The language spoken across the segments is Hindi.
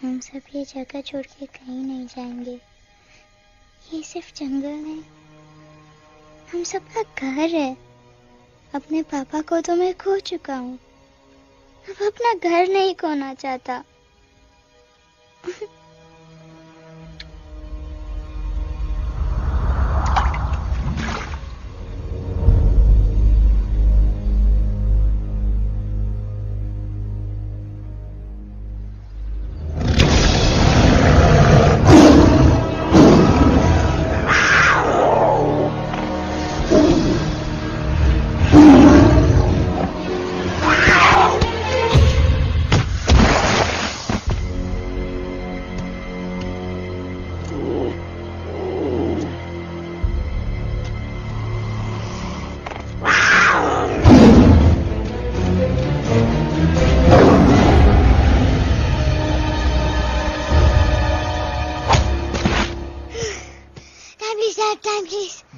हम सब ये जगह छोड़ के कहीं नहीं जाएंगे। ये सिर्फ जंगल है, हम सबका घर है। अपने पापा को तो मैं खो चुका हूँ, अब अपना घर नहीं खोना चाहता।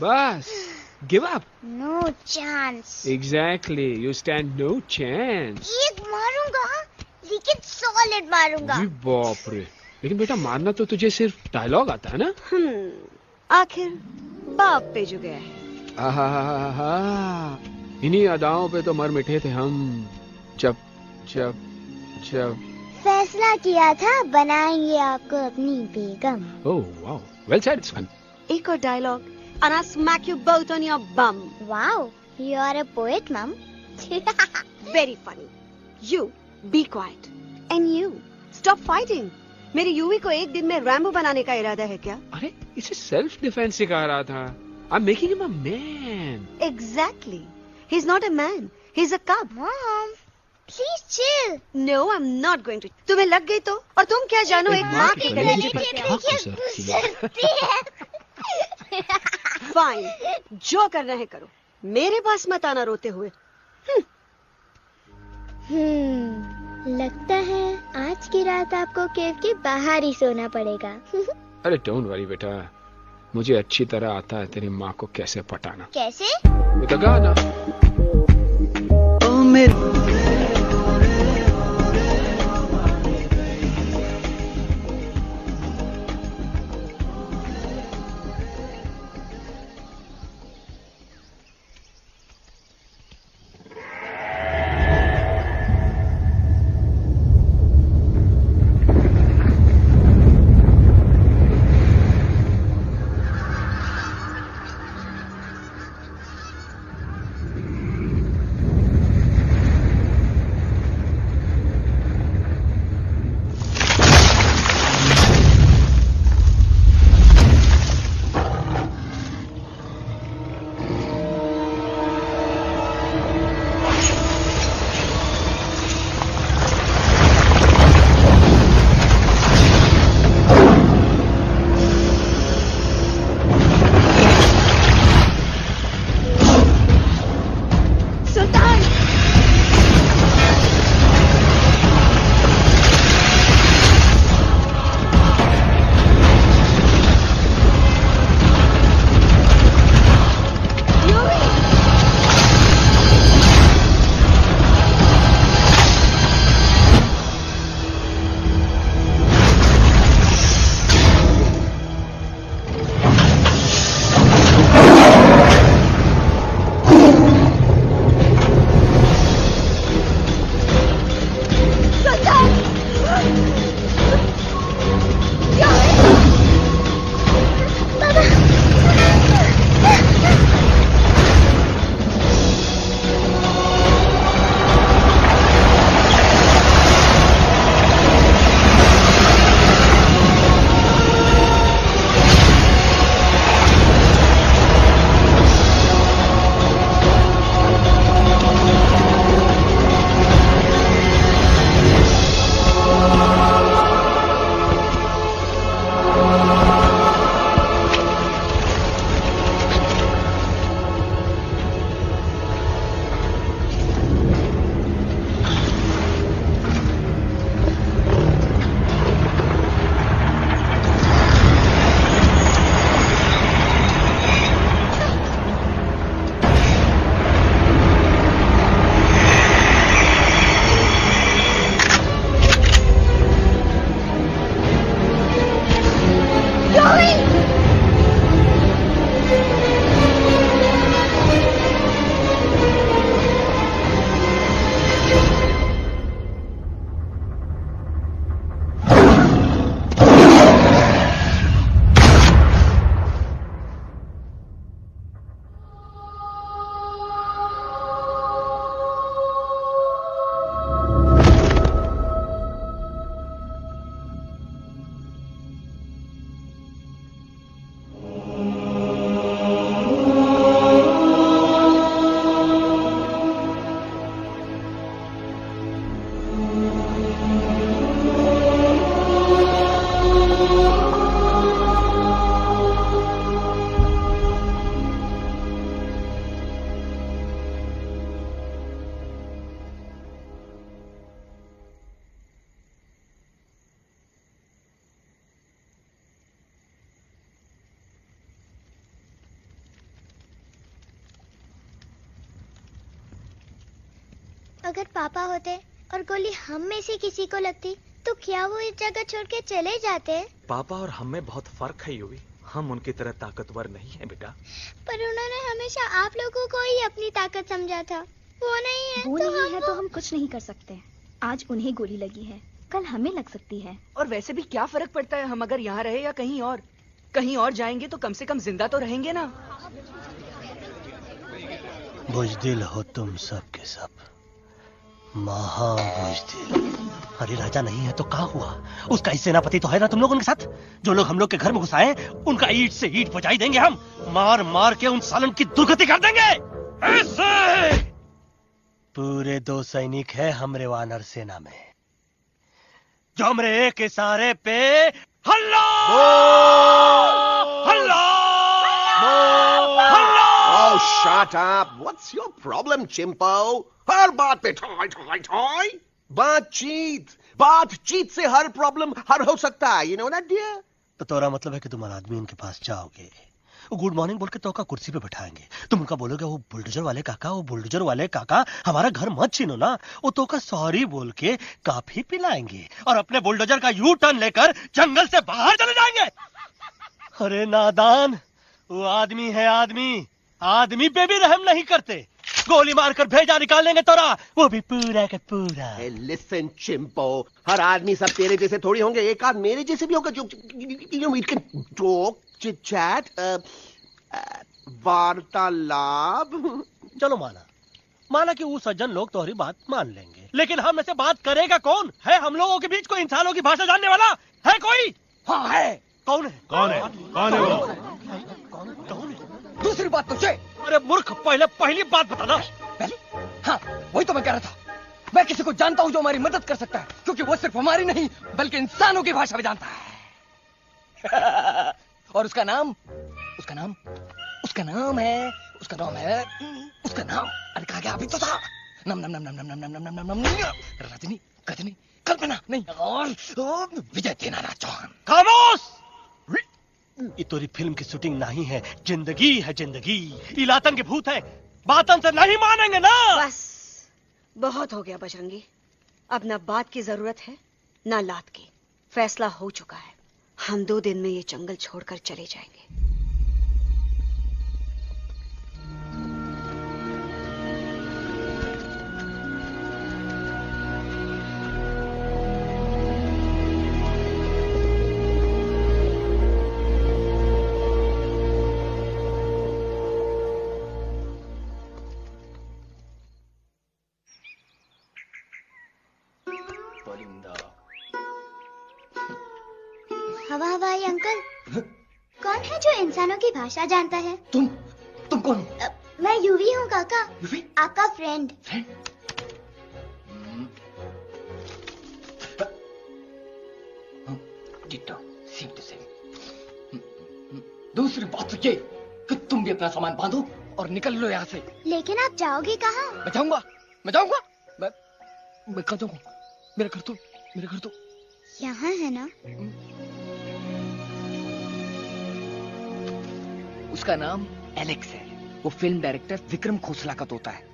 बस, give up. No chance. Exactly, you stand no chance. एक मारूंगा, लेकिन सॉलिड मारूंगा। जी बाप रे, लेकिन बेटा मारना तो तुझे सिर्फ डायलॉग आता है ना? आखिर बाप पे जो गया है। आहा, इन्हीं अदाओं पे तो मर मिटे थे हम। जब फैसला किया था बनाएंगे आपको अपनी बेगम। ओह वाओ, वेल सेड सन। एक और dialogue and I'll smack you both on your bum. Wow, you are a poet, Mom. Very funny. You be quiet and you stop fighting. मेरी यूवी को एक दिन में रैम्बो बनाने का इरादा है क्या? अरे इसे सेल्फ डिफेंस सिखा रहा था। I'm making him a man. Exactly. He's not a man. He's a cub. Mom, please chill. No, I'm not going to. तुम्हें लग गई तो? और तुम क्या जानो एक माँ के कलेजे पर क्या? फाइन, जो करना है करो, मेरे पास मत आना रोते हुए। लगता है आज की रात आपको केव के बाहर ही सोना पड़ेगा। अरे डोंट वरी बेटा, मुझे अच्छी तरह आता है तेरी माँ को कैसे पटाना। कैसे? With a गाना। ओ मेरे अगर पापा होते और गोली हम में से किसी को लगती तो क्या वो इस जगह छोड़ के चले जाते? पापा और हम में बहुत फर्क है यूवी। हम उनकी तरह ताकतवर नहीं है बेटा। पर उन्होंने हमेशा आप लोगों को ही अपनी ताकत समझा था। वो नहीं है वो तो नहीं है तो हम कुछ नहीं कर सकते। आज उन्हें गोली लगी है, कल हमें लग सकती है। और वैसे भी क्या फर्क पड़ता है हम अगर यहाँ रहे या कहीं और? कहीं और जाएंगे तो कम से कम जिंदा तो रहेंगे ना। बुजदिल हो तुम सब के सब, महाबुजदिल। अरे राजा नहीं है तो क्या हुआ? उसका ही सेनापति तो है ना तुम लोग उनके साथ। जो लोग हम लोग के घर में घुसाए उनका ईंट से ईंट बजाई देंगे हम। मार मार के उन सालन की दुर्गति कर देंगे। ऐसे पूरे 2 सैनिक है हमरे वानर सेना में जो हमरे एक इशारे पे हल्ला हल्ला हल्ला। Oh, shut up! What's your problem, Chimpo? हर बात पे ठॉय ठॉय ठॉय। बातचीत से हर प्रॉब्लम हल हो सकता है। You know that, dear? तो तोरा मतलब है कि तुम आदमी उनके पास जाओगे, वो गुड मॉर्निंग बोल के तो का कुर्सी पे बैठाएंगे। तुम उनका बोलोगे वो बुलडोजर वाले काका हमारा घर मत छीनो ना। वो तो का सॉरी बोल के काफी पिलाएंगे और अपने बुलडोजर का यू टर्न लेकर जंगल से बाहर चले जाएंगे। अरे नादान, वो आदमी है आदमी पे भी रहम नहीं करते। गोली मारकर भेजा निकाल लेंगे तोरा, वो भी पूरा का पूरा। Hey, listen, Chimpo. हर आदमी सब तेरे जैसे थोड़ी होंगे। एक आध मेरे जैसे भी होगा जो we can talk, chit chat, वार्तालाप। चलो माना कि वो सज्जन लोग तुम्हारी बात मान लेंगे, लेकिन हम ऐसे बात करेगा कौन? है हम लोगों के बीच कोई इंसानों की भाषा जानने वाला है कोई? हाँ है। कौन है वो? कौन है? दूसरी बात तुझे। अरे मूर्ख, पहली बात बताना। पहले? हाँ, वही तो मैं कह रहा था। मैं किसी को जानता हूँ जो हमारी मदद कर सकता है, क्योंकि वो सिर्फ हमारी नहीं बल्कि इंसानों की भाषा भी जानता है। और उसका नाम है अरे कहा गया अभी तो था। नम रजनी गजनी कल्पना नहीं और विजय देनाराज चौहान। खामोश! ये तोरी फिल्म की शूटिंग नहीं है, जिंदगी है जिंदगी। इलातन के भूत है, बातन से नहीं मानेंगे ना। बस बहुत हो गया बजरंगी। अब ना बात की जरूरत है ना लात की। फैसला हो चुका है। हम 2 दिन में ये जंगल छोड़कर चले जाएंगे। हवाई अंकल, कौन है जो इंसानों की भाषा जानता है? तुम कौन? मैं यूवी हूँ काका, आपका फ्रेंड। दूसरी बात तो ये कि तुम भी अपना सामान बांधो और निकल लो यहाँ से। लेकिन आप जाओगे कहाँ? मैं जाऊंगा मैं कहाँ जाऊंगा? मेरा घर तो यहाँ है ना। उसका नाम एलेक्स है। वो फिल्म डायरेक्टर विक्रम खोसला का तोता है।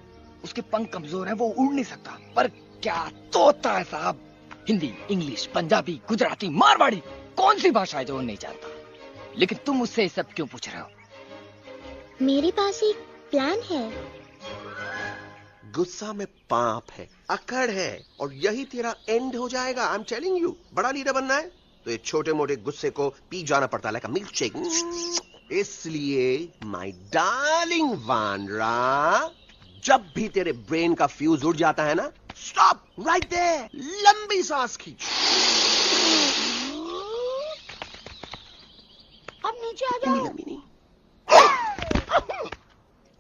उसके पंख कमजोर हैं, वो उड़ नहीं सकता। पर क्या तोता है साहब। हिंदी, इंग्लिश, पंजाबी, गुजराती, मारवाड़ी, कौन सी भाषा है जो वो नहीं जानता? लेकिन तुम उससे सब क्यों पूछ रहे हो? मेरे पास एक प्लान है। गुस्सा में पाप है, अकड़ है, और यही तेरा एंड हो जाएगा। आई एम टेलिंग यू। बड़ा लीडर बनना है तो ये छोटे मोटे गुस्से को पी जाना पड़ता है, लाइक अ मिल्क शेक। इसलिए माय डार्लिंग वानरा, जब भी तेरे ब्रेन का फ्यूज उड़ जाता है ना, स्टॉप राइट देयर, लंबी सांस खींच। अब नीचे आ जाओ। लंबी नहीं।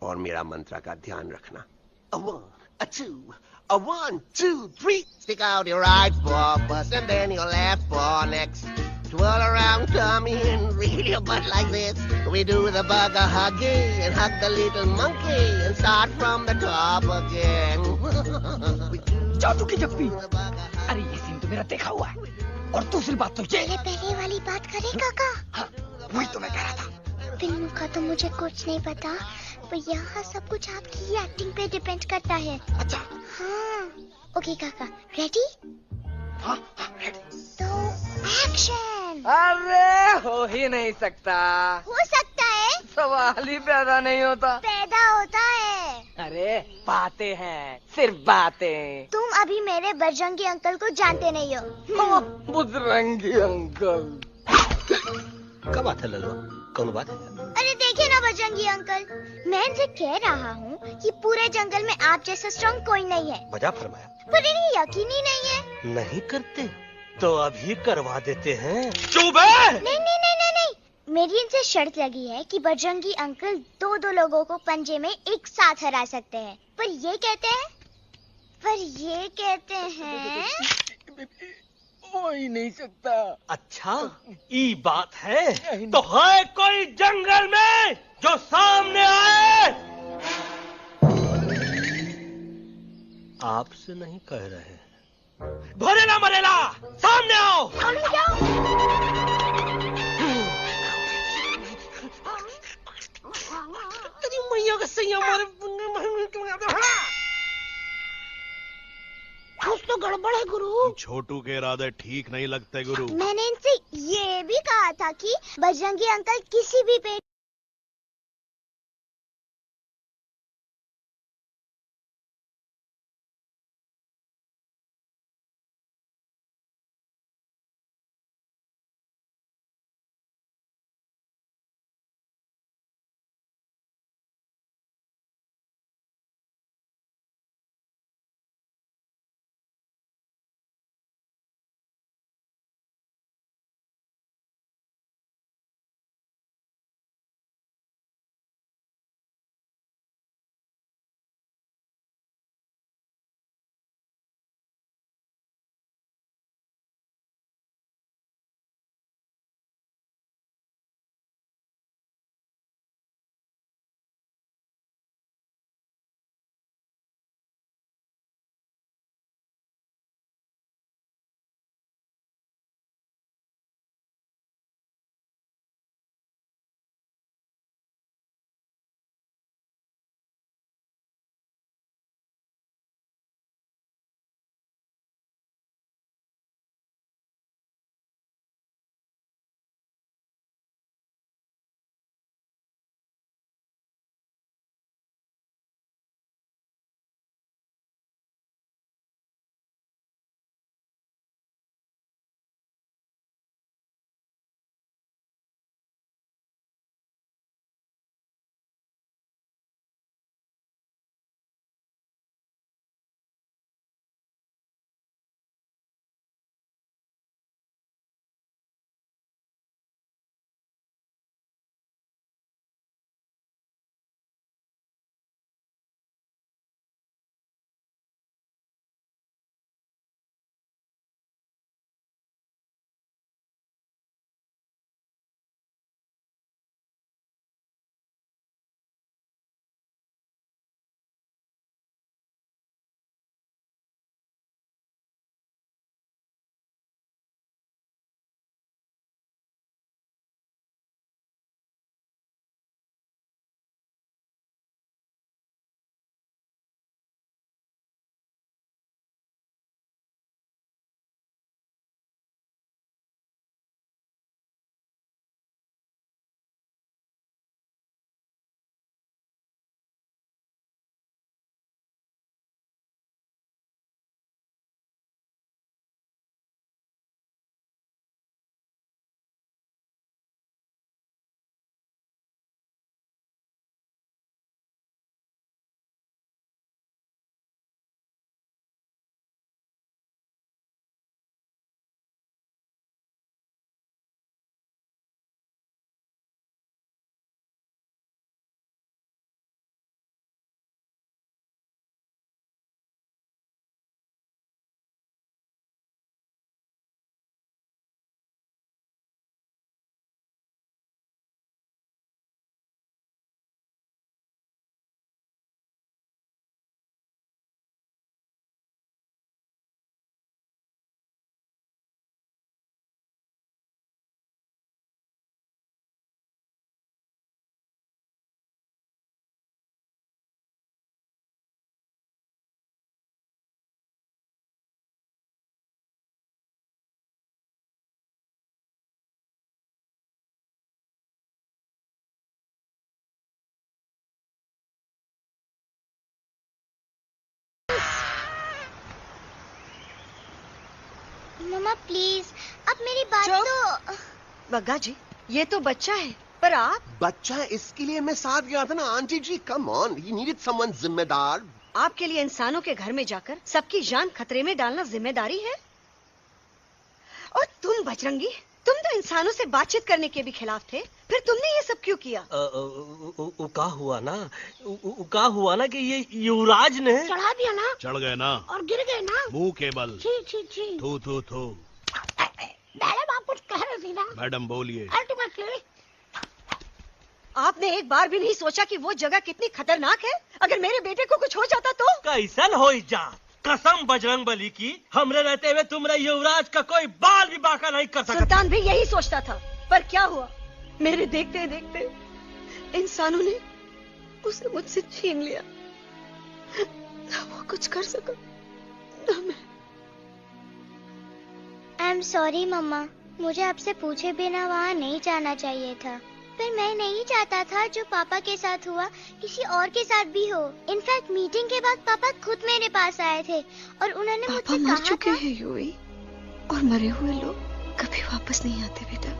और मेरा मंत्र का ध्यान रखना। A 1, a 2, a 1, 2, 3. Stick out your right paw first and then your left paw next. Twirl around, tummy, and reel your butt like this. We do the bugger huggy and hug the little monkey and start from the top again. जादू की जप्पी। अरे ये सीन तो मेरा देखा हुआ है। और दूसरी बात तो ये पहले वाली बात करें काका? हाँ, वही तो मैं कह रहा था। फिल्मों का तो मुझे कुछ नहीं पता, पर यहाँ सब कुछ आपकी एक्टिंग पे डिपेंड करता है। अच्छा, हाँ। ओके काका, रेडी? हाँ रेडी। तो एक्शन। अरे हो ही नहीं सकता। हो सकता है। सवाल ही पैदा नहीं होता। पैदा होता है। अरे बातें हैं, सिर्फ बातें। तुम अभी मेरे बजरंगी अंकल को जानते नहीं हो। बजरंगी अंकल। क्या बात है लल्लू, कौन बात है? अरे देखिए ना बजरंगी अंकल, मैं इनसे कह रहा हूँ कि पूरे जंगल में आप जैसा स्ट्रॉन्ग कोई नहीं है। वजह फरमाया। पर इन्हें यकीन ही नहीं है। नहीं करते तो अभी करवा देते हैं। चुप है। नहीं नहीं नहीं नहीं नहीं, मेरी इनसे शर्त लगी है कि बजरंगी अंकल दो लोगों को पंजे में एक साथ हरा सकते हैं। पर ये कहते हैं हो ही नहीं सकता। अच्छा ये बात है तो है कोई जंगल में जो सामने आए? आपसे नहीं कह रहे, भरेला मरेला सामने आओ। मैया का सही हमारे कुछ तो गड़बड़ है गुरु। छोटू के इरादे ठीक नहीं लगते गुरु। मैंने इनसे ये भी कहा था कि बजरंगी अंकल किसी भी पेड़ मम्मा प्लीज, अब मेरी बात चुप। तो। बग्गा जी, ये तो बच्चा है, पर आप? बच्चा है, इसके लिए मैं साथ गया था ना aunty ji. Come on, he needed someone जिम्मेदार। आपके लिए इंसानों के घर में जाकर सबकी जान खतरे में डालना जिम्मेदारी है? और तुम बजरंगी, तुम तो इंसानों से बातचीत करने के भी खिलाफ थे, फिर तुमने ये सब क्यों किया? का हुआ ना कि ये युवराज ने चढ़ा दिया ना, चढ़ गए ना और गिर गए ना। मुंह के बल। छी छी छी। थू थू थू। मैडम आप कुछ कह रही थी ना। मैडम बोलिए। अल्टीमेटली आपने एक बार भी नहीं सोचा कि वो जगह कितनी खतरनाक है? अगर मेरे बेटे को कुछ हो जाता तो? कैसन हो जा, कसम बजरंग बली की, हमरे रहते हुए तुमरे युवराज का कोई बाल भी बाका नहीं कर सकता। सुल्तान भी यही सोचता था, पर क्या हुआ? मेरे देखते देखते इंसानों ने उसे मुझसे छीन लिया। ना वो कुछ कर सका, ना मैं। आई एम सॉरी मम्मा, मुझे आपसे पूछे बिना वहाँ नहीं जाना चाहिए था। पर मैं नहीं चाहता था जो पापा के साथ हुआ किसी और के साथ भी हो। इनफैक्ट मीटिंग के बाद पापा खुद मेरे पास आए थे और उन्होंने मुझसे मर कहा चुके था। हैं यूवी, और मरे हुए लोग कभी वापस नहीं आते बेटा।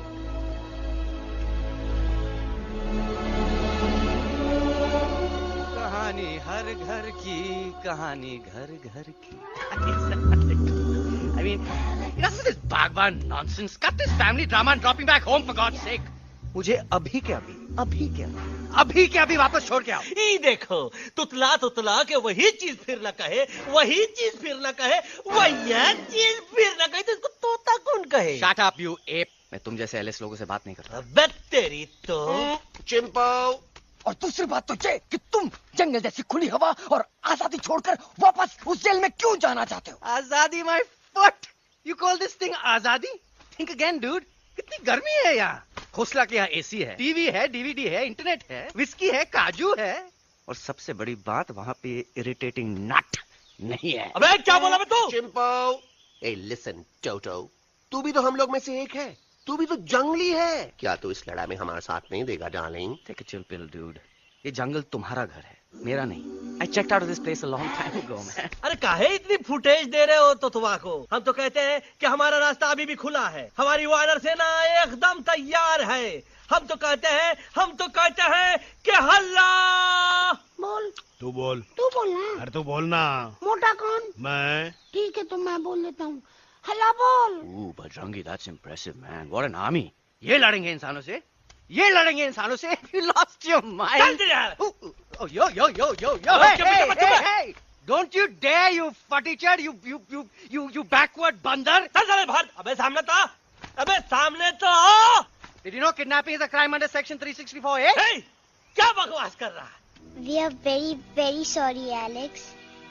कहानी हर घर की, कहानी घर घर की। I mean, enough of this Bhagwan nonsense. Cut this family drama and drop me back home for God's sake. मुझे अभी के अभी वापस छोड़ के आओ। ई देखो, तुतला तुतला के वही चीज फिर न कहे, वही चीज फिर न कहे, वही चीज फिर न कहे, तो इसको तोता कौन कहे? Shut up, you ape. मैं तुम जैसे एलिस लोगों से बात नहीं करता। अबे तेरी तो। चिंपो। और दूसरी बात तो ये कि तुम जंगल जैसी खुली हवा और आजादी छोड़कर वापस उस जेल में क्यों जाना चाहते हो? आजादी my foot. You call this thing आजादी? Think again, dude. कितनी गर्मी है यहाँ। खोसला के यहाँ एसी है, टीवी है, डीवीडी है, इंटरनेट है, विस्की है, काजू है, और सबसे बड़ी बात वहाँ पे इरिटेटिंग नट नहीं है। अबे क्या बोला मैं तू? चिंपो। ए लिसन टोटो, तू भी तो हम लोग में से एक है। तू भी तो जंगली है। क्या तू इस लड़ाई में हमारा साथ नहीं देगा darling? Take a chill pill, dude. ये जंगल तुम्हारा घर है, मेरा नहीं। I checked out of this place a long time ago, man. अरे काहे इतनी फुटेज दे रहे हो तो तुमको? हम तो कहते हैं कि हमारा रास्ता अभी भी खुला है, हमारी वानर सेना एकदम तैयार है। हम तो कहते हैं कि हल्ला। बोल। तू बोल। तू बोलना। अरे तू बोलना। मोटा कौन? मैं। ठीक है तो मैं बोल देता हूँ। हल्ला बोल। Ooh, Bajrangi, that's impressive, man. What an army. ये लड़ेंगे इंसानों से? ये लड़ेंगे इंसानों से? You lost your mind. Oh, yo. Hey. Don't you dare, you futichard, you backward बंदर. अबे सामने तो। Did you know kidnapping is a crime under section 364A? Hey, क्या बकवास कर रहा है? We are very very sorry Alex,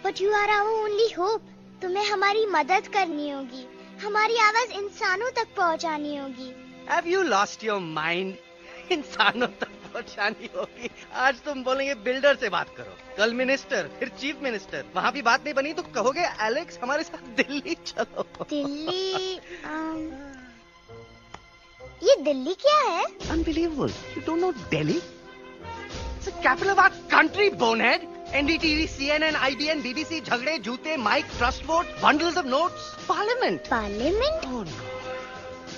but you are our only hope. तुम्हें हमारी मदद करनी होगी, हमारी आवाज इंसानों तक पहुंचानी होगी। Have you lost your mind? इंसानों तक पहुंचानी होगी। आज तुम बोलेंगे बिल्डर से बात करो, कल मिनिस्टर, फिर चीफ मिनिस्टर। वहाँ भी बात नहीं बनी तो कहोगे एलेक्स हमारे साथ दिल्ली चलो। दिल्ली? ये दिल्ली क्या है? Unbelievable. You don't know Delhi? It's the capital of our country, bonehead. NDTV, CNN, IBN, BBC, झगड़े, जूते, mic, trust vote, bundles of notes, parliament. Parliament? Oh no.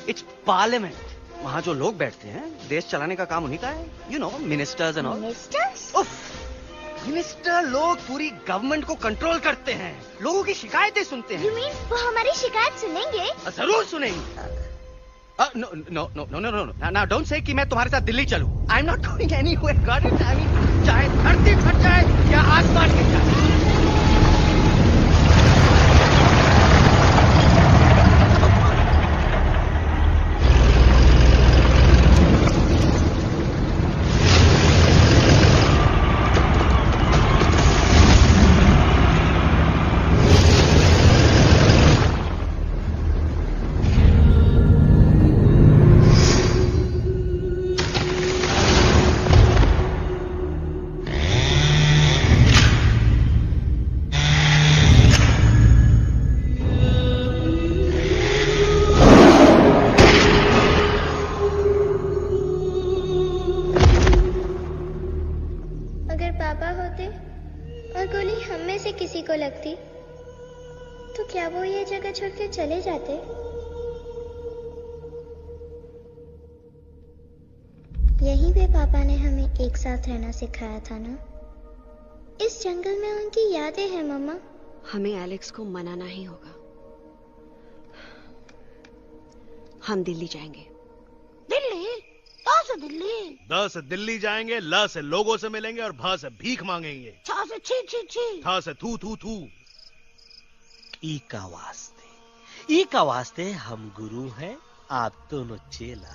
It's parliament. वहाँ जो लोग बैठते हैं, देश चलाने का काम उन्हीं का है। You know, ministers and all. Ministers? उफ, मिनिस्टर लोग पूरी गवर्नमेंट को कंट्रोल करते हैं, लोगों की शिकायतें सुनते हैं। You mean वो हमारी शिकायत सुनेंगे? जरूर सुनेंगे। No. Now don't say कि मैं तुम्हारे साथ दिल्ली चलूं. I'm not going anywhere. Got it? I mean, चाहे धरती फट जाए या आसमान गिर जाए। छोड़ के चले जाते। यहीं पे पापा ने हमें एक साथ रहना सिखाया था ना। इस जंगल में उनकी यादें हैं मम्मा। हमें एलेक्स को मनाना ही होगा। हम दिल्ली जाएंगे। दिल्ली? कहाँ से दिल्ली? द से दिल्ली जाएंगे, ल से लोगों से मिलेंगे और भ से भीख मांगेंगे, छ से छी छी छी, थ से थू थू थू। ई का वास्ते हम गुरु हैं, आप दोनों चेला।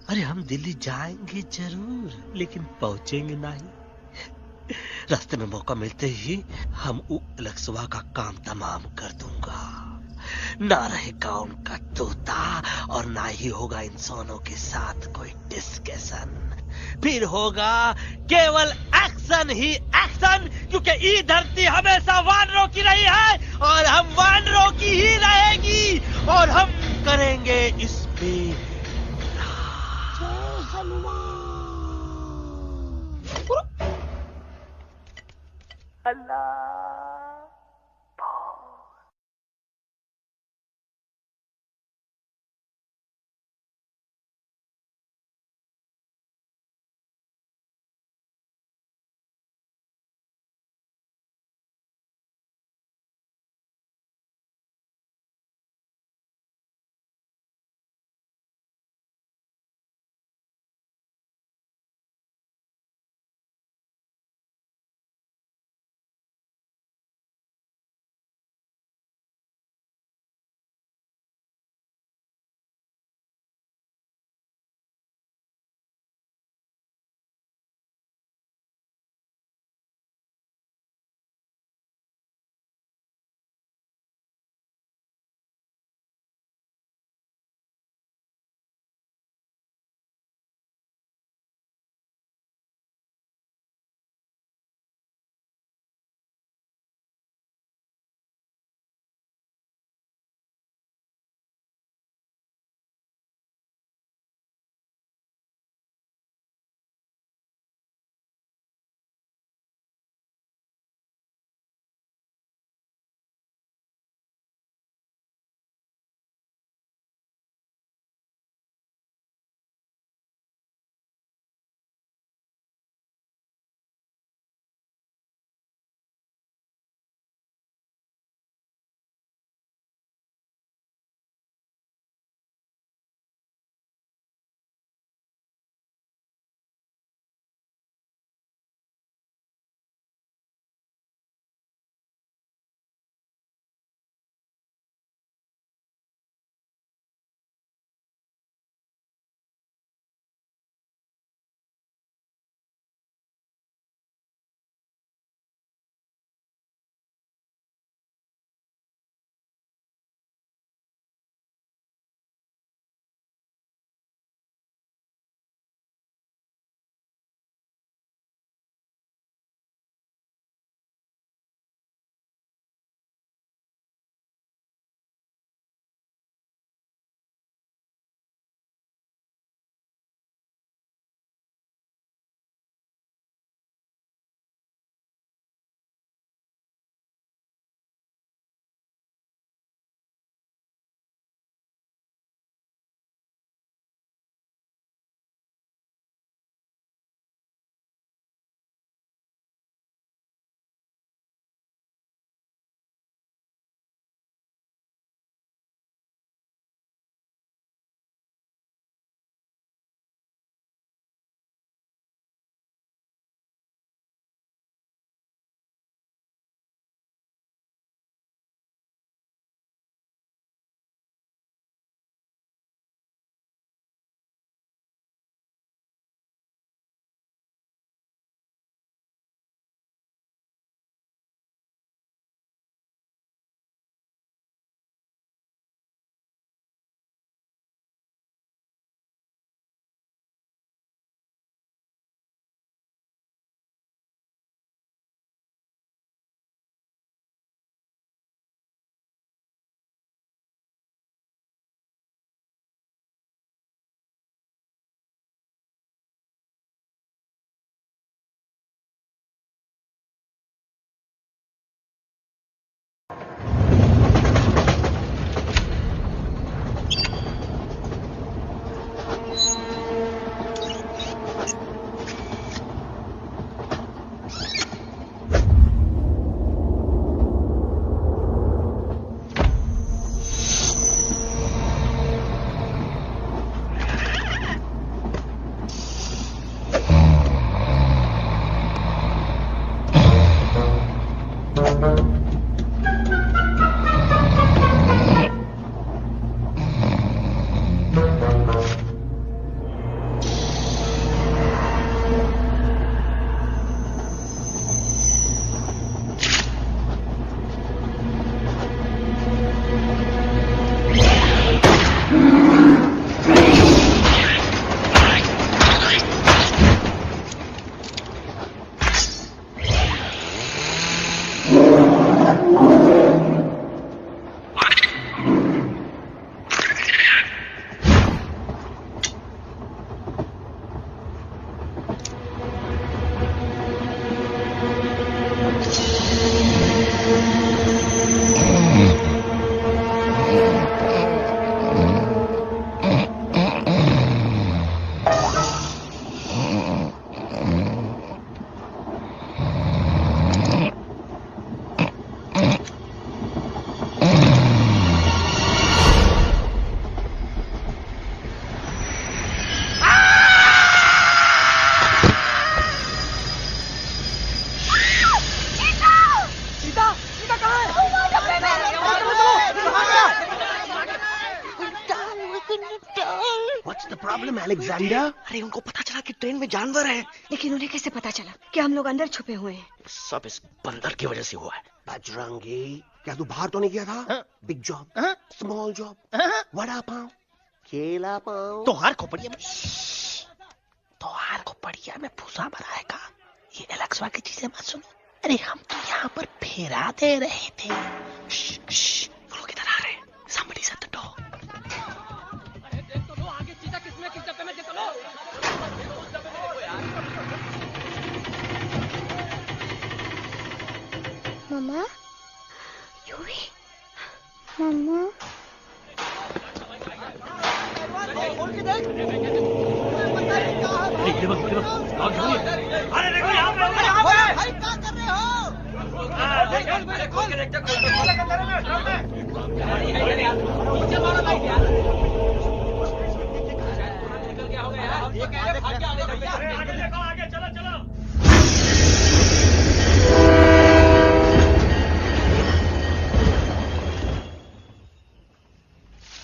अरे हम दिल्ली जाएंगे जरूर, लेकिन पहुंचेंगे नहीं। रास्ते में मौका मिलते ही हम अलक्सवा का काम तमाम कर दूंगा। ना रहेगा उनका तोता और ना ही होगा इंसानों के साथ कोई डिस्कशन। फिर होगा केवल एक्शन ही एक्शन, क्योंकि ये धरती हमेशा वानरों की रही है और हम वानरों की ही रहेगी और हम करेंगे इस पे जय हनुमान। अल्लाह। What's the problem, Alexander? अरे उनको पता चला कि ट्रेन में जानवर है। लेकिन उन्हें कैसे पता चला कि हम लोग अंदर छुपे हुए हैं? सब इस बंदर की वजह से हुआ है। बजरंगी, क्या तू बाहर तो नहीं गया था? Big job, small job, vada pav, केला पाव। तोहार खोपड़िया में भूसा भराएगा। ये एलेक्सा की चीजें मत सुनो। अरे हम तो यहाँ पर फेरा दे रहे थे। वो लोग इधर आ रहे हैं। Somebody's at the door. अरे देख तो लो आगे सीधा किसमें किस डब्बे में देख तो लो। उस डब्बे में देखो यार। मम्मा, मम्मा, अरे देखो यहाँ पे भाई क्या कर रहे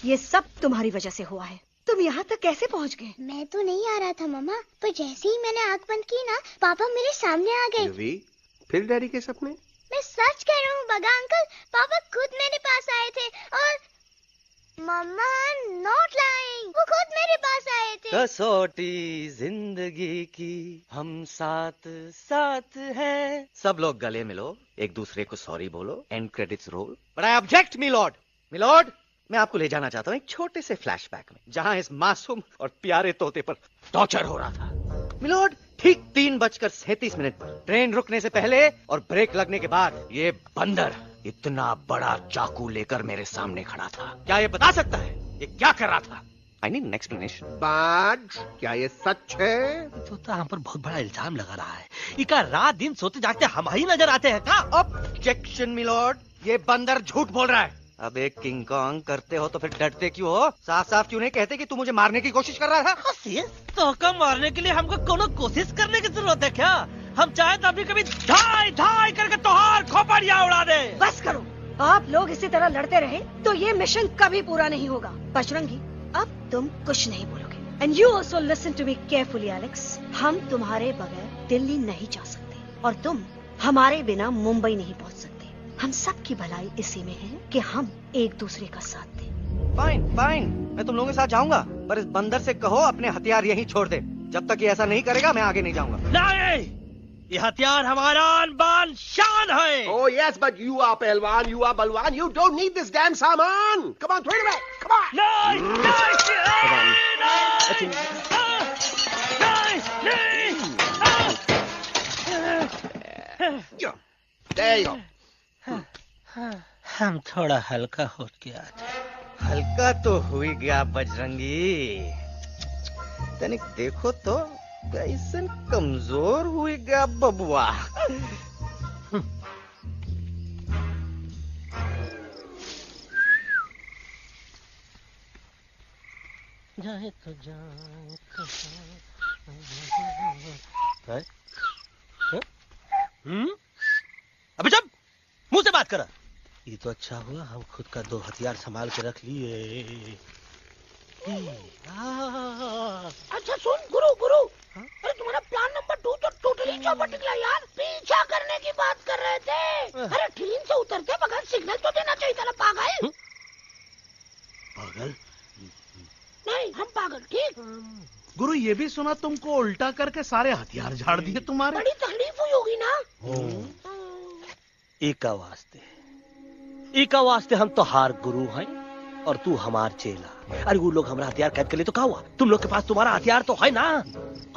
ये सब तुम्हारी वजह से हुआ है। तुम यहाँ तक कैसे पहुँच गए? मैं तो नहीं आ रहा था मम्मा, पर जैसे ही मैंने आंख बंद की ना, पापा मेरे सामने आ गए। युवी, फिर डैडी के सपने? मैं सच कह रहा हूँ बगा अंकल, पापा खुद मेरे पास आए थे और मम्मा नॉट लाइंग, वो खुद मेरे पास आए थे। कसौटी जिंदगी की हम साथ साथ हैं। सब लोग गले मिलो, एक दूसरे को सॉरी बोलो, and credits roll. But I object milord. Milord, मैं आपको ले जाना चाहता हूँ एक छोटे से फ्लैशबैक में, जहां इस मासूम और प्यारे तोते पर टॉर्चर हो रहा था। मिलॉर्ड, ठीक 3:37 पर ट्रेन रुकने से पहले और ब्रेक लगने के बाद ये बंदर इतना बड़ा चाकू लेकर मेरे सामने खड़ा था। क्या ये बता सकता है ये क्या कर रहा था? I need an explanation. बाज, क्या ये सच है? तो हम पर बहुत बड़ा इल्जाम लगा रहा है। इका रात दिन सोते जागते हम ही नजर आते हैं क्या? ऑब्जेक्शन मिलॉर्ड, ये बंदर झूठ बोल रहा है। अब एक किंग कॉन्ग करते हो तो फिर डरते क्यों हो? साफ साफ क्यों नहीं कहते कि तू मुझे मारने की कोशिश कर रहा था? तो मारने के लिए हमको कोनो कोशिश करने की जरूरत है क्या? हम चाहे तो अभी कभी धाई धाई करके तोहार खोपड़िया उड़ा दे। बस करो, आप लोग इसी तरह लड़ते रहे तो ये मिशन कभी पूरा नहीं होगा। बजरंगी, अब तुम कुछ नहीं बोलोगे। And you also listen to me carefully Alex. हम तुम्हारे बगैर दिल्ली नहीं जा सकते और तुम हमारे बिना मुंबई नहीं पहुंच सकते। हम सब की भलाई इसी में है कि हम एक दूसरे का साथ दें। फाइन फाइन, मैं तुम लोगों के साथ जाऊंगा, पर इस बंदर से कहो अपने हथियार यहीं छोड़ दे। जब तक ये ऐसा नहीं करेगा मैं आगे नहीं जाऊंगा। नहीं, ये हथियार हमारा आन-बान शान है। Oh yes, but you are पहलवान, you are बलवान, you don't need this damn सामान. Come on, throw it away. Come on. There you go. हम थोड़ा हल्का हो गया। हल्का तो हुई गया बजरंगी, तनिक देखो तो कैसन कमजोर हुई गया बबुआ। जाए तो जाए अबे जब मुंह से बात करा। ये तो अच्छा हुआ हम खुद का 2 हथियार संभाल के रख लिए। अच्छा सुन गुरु, अरे तुम्हारा प्लान नंबर 2 तो टोटली चौपट निकला यार। पीछा करने की बात कर रहे थे। अरे ट्रेन से उतरते बगैर सिग्नल तो देना चाहिए था ना पागल। पागल नहीं, हम पागल, ठीक। गुरु, ये भी सुना तुमको उल्टा करके सारे हथियार झाड़ दिए तुम्हारे। बड़ी तकलीफ हुई होगी ना। एका वास्ते हम तो हार गुरु हैं और तू हमार चेला। अरे वो लोग हमारा हथियार कैद कर ले तो क्या हुआ? तुम लोग के पास तुम्हारा हथियार तो है ना।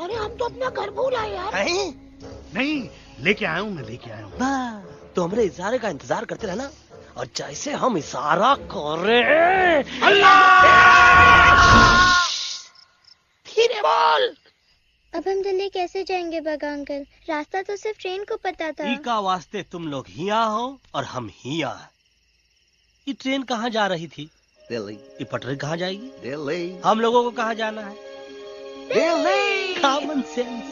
अरे हम तो अपना घर भूल आए यार। नहीं, लेके आया हूँ, मैं लेके आया हूँ। तो हमारे इशारे का इंतजार करते रहना और जैसे हम इशारा कर रहे अल्लाह फिर बोल। अब हम दिल्ली कैसे जाएंगे बगा अंकल? रास्ता तो सिर्फ ट्रेन को पता था। का वास्ते तुम लोग हिया हो और हम हिया। ये ट्रेन कहाँ जा रही थी? दिल्ली। ये पटरी कहाँ जाएगी? दिल्ली। हम लोगों को कहाँ जाना है? Delhi. Common sense.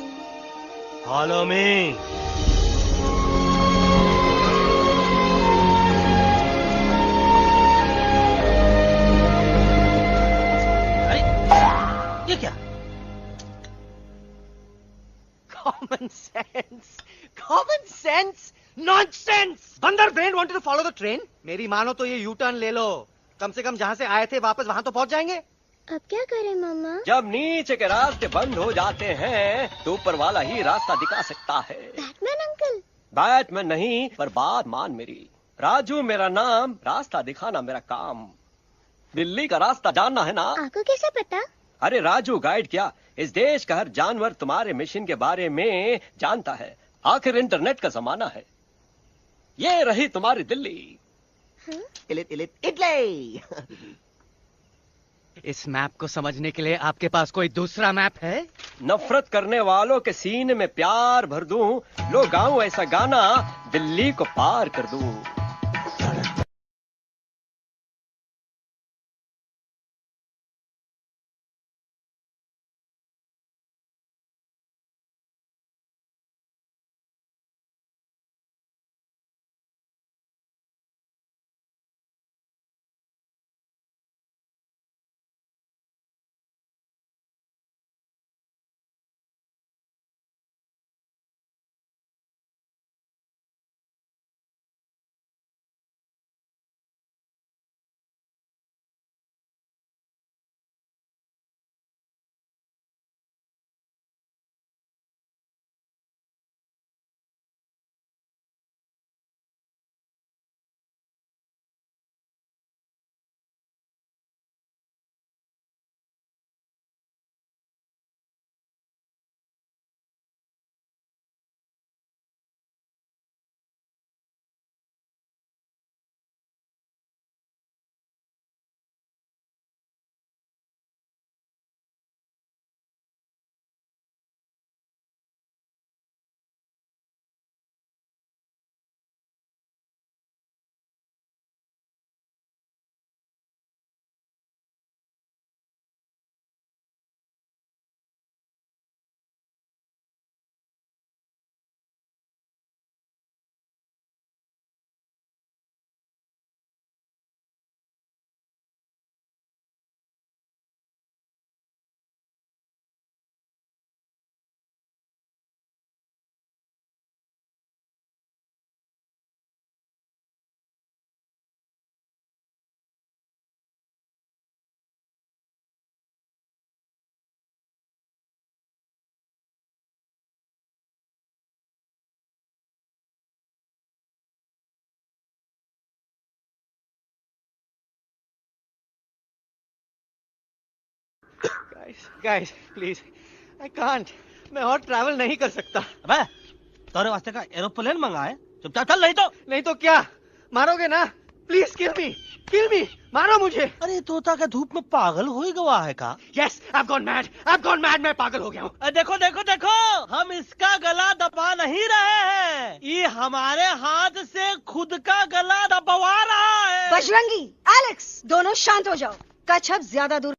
Follow me. Common sense, common sense, nonsense. बंदर brain wanted to follow the train. मेरी मानो तो ये यू टर्न ले लो, कम से कम जहाँ से आए थे वापस वहाँ तो पहुँच जाएंगे। अब क्या करें मामा? जब नीचे के रास्ते बंद हो जाते हैं तो ऊपर वाला ही रास्ता दिखा सकता है। Batman uncle? बैटमैन नहीं, पर बात मान मेरी। राजू मेरा नाम, रास्ता दिखाना मेरा काम। दिल्ली का रास्ता जानना है ना? आपको कैसे पता? अरे राजू गाइड क्या, इस देश का हर जानवर तुम्हारे मिशन के बारे में जानता है। आखिर इंटरनेट का जमाना है। ये रही तुम्हारी दिल्ली। इटली। इस मैप को समझने के लिए आपके पास कोई दूसरा मैप है? नफरत करने वालों के सीने में प्यार भर दूं, लो गाऊं ऐसा गाना, दिल्ली को पार कर दूं। Guys, please, I can't. मैं और ट्रैवल नहीं कर सकता। अबे, तोरे वास्ते का एरोप्लेन मंगाए, चुपचाप चल, नहीं तो क्या मारोगे ना? प्लीज किल मी, मारो मुझे। अरे तोता का धूप में पागल हो ही गवा है का? Yes, I've gone mad, मैं पागल हो गया हूँ। देखो, हम इसका गला दबा नहीं रहे हैं, ये हमारे हाथ से खुद का गला दबवा रहा है। बजरंगी, एलेक्स, दोनों शांत हो जाओ। कच्छ अब ज्यादा दूर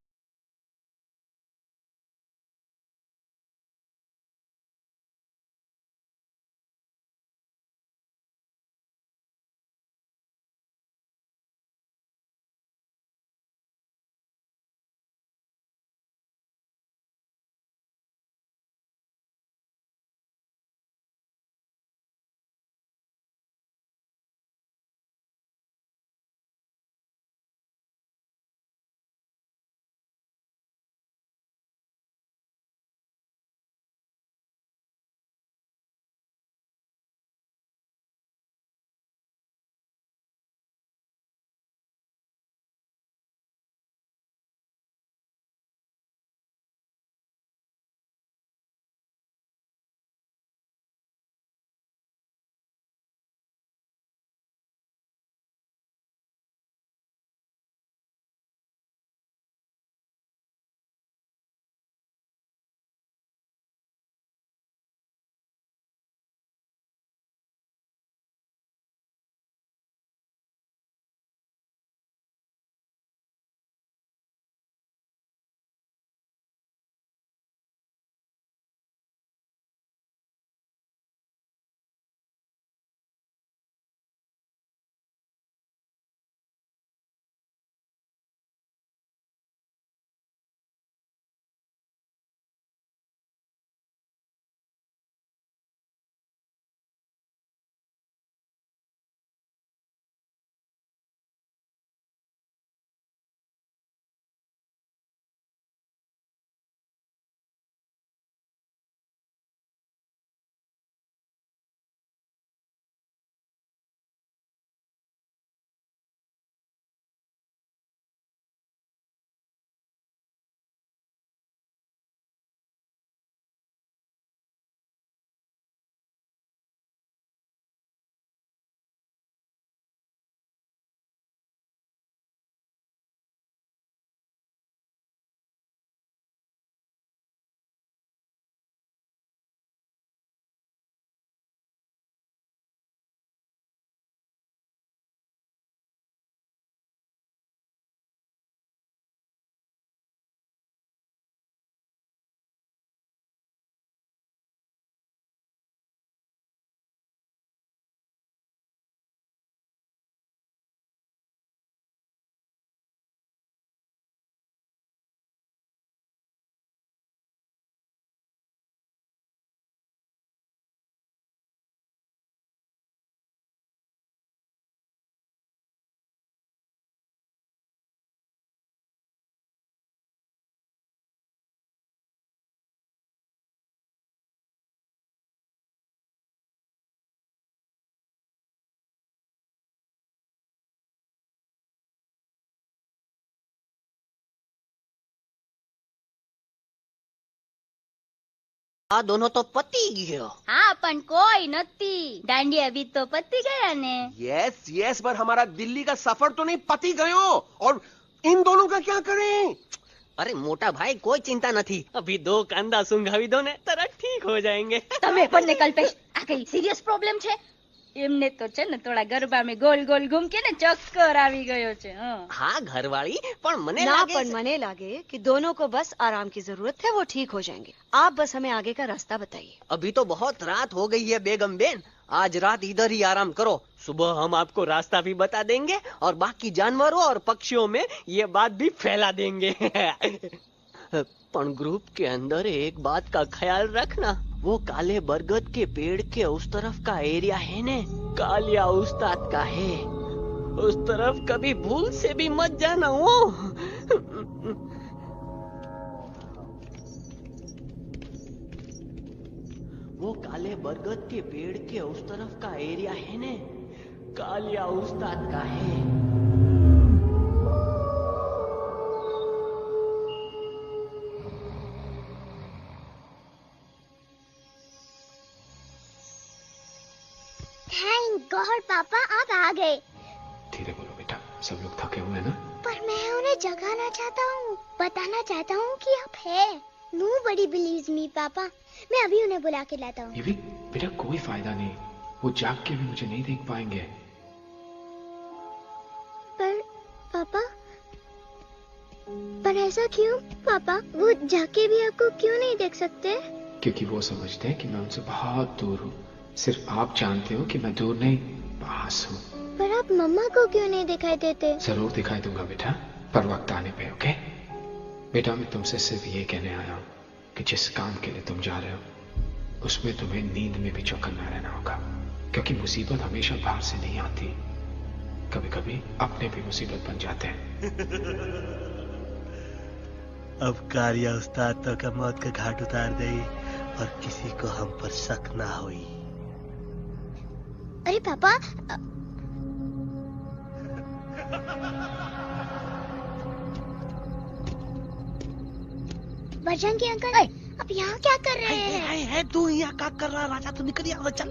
આ દોનો તો પતી ગયો. हाँ पण कोई नती डांडिया भी तो पति गया ने. यस यस, पर हमारा दिल्ली का सफर तो नहीं पति गयो. और इन दोनों का क्या करें? अरे मोटा भाई कोई चिंता नहीं, अभी 2 कांदा सुंघावी दो ने तरह ठीक हो जाएंगे. તમે પણ ને કલ્પેશ આ કઈ સિરિયસ પ્રોબ્લેમ છે? એમને તો છે ને થોડા ગરબામાં ગોલ गोल घूम के ने चक्कर આવી ગયો છે. हाँ घरवाली, पर मने ना लागे पर मने लागे कि दोनों को बस आराम की जरूरत है, वो ठीक हो जाएंगे. आप बस हमें आगे का रास्ता बताइए. अभी तो बहुत रात हो गई है बेगम बेन, आज रात इधर ही आराम करो, सुबह हम आपको रास्ता भी बता देंगे और बाकी जानवरों और पक्षियों में ये बात भी फैला देंगे. पर ग्रुप के अंदर एक बात का ख्याल रखना, वो काले बरगद के पेड़ के उस तरफ का एरिया है ने कालिया उस्ताद का है, उस तरफ कभी भूल से भी मत जाना. वो काले बरगद के पेड़ के उस तरफ का एरिया है ने कालिया उस्ताद का है. थैंक गॉड पापा आप आ गए. धीरे बोलो बेटा, सब लोग थके हुए हैं ना. पर मैं उन्हें जगाना चाहता हूँ, बताना चाहता हूँ कि आप है. Nobody believes me पापा, मैं अभी उन्हें बुला के लाता हूँ. ये भी बेटा कोई फायदा नहीं, वो जाग के भी मुझे नहीं देख पाएंगे. पर पापा, पर ऐसा क्यों पापा? वो जाके भी आपको क्यों नहीं देख सकते? क्योंकि वो समझते हैं कि मैं उनसे बहुत दूर हूँ. सिर्फ आप जानते हो कि मैं दूर नहीं, पास हूँ. पर आप मम्मा को क्यों नहीं दिखाई देते? जरूर दिखाई दूंगा बेटा, पर वक्त आने पे. ओके बेटा, मैं तुमसे सिर्फ ये कहने आया हूँ कि जिस काम के लिए तुम जा रहे हो उसमें तुम्हें नींद में भी चौकन्ना रहना होगा, क्योंकि मुसीबत हमेशा बाहर से नहीं आती, कभी कभी अपने भी मुसीबत बन जाते हैं. अब कालिया उस्ताद तो का मौत का घाट उतार दे और किसी को हम पर शक ना हुई. अरे पापा, बजरंगी अंकल अब यहाँ क्या कर रहे हैं? है तू यहाँ क्या कर रहा? राजा तू निकल यहाँ, चल.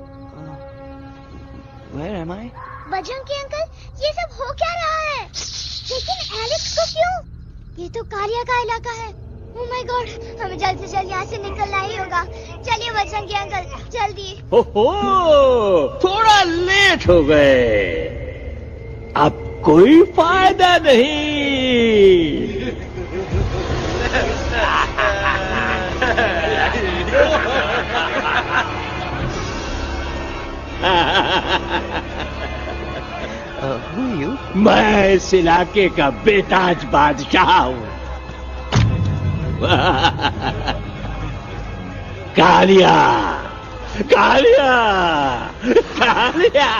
Where am I? Bajrangi uncle, ये सब हो क्या रहा है? लेकिन एलेक्स को क्यों? ये तो कालिया का इलाका है. ओह माय गॉड, हमें जल्द से जल्द यहाँ से निकलना ही होगा. चलिए बजरंगी अंकल, जल्दी. ओहो, थोड़ा लेट हो गए, अब कोई फायदा नहीं. मैं इस इलाके का बेताज बादशाह हूँ. कालिया, कालिया, कालिया.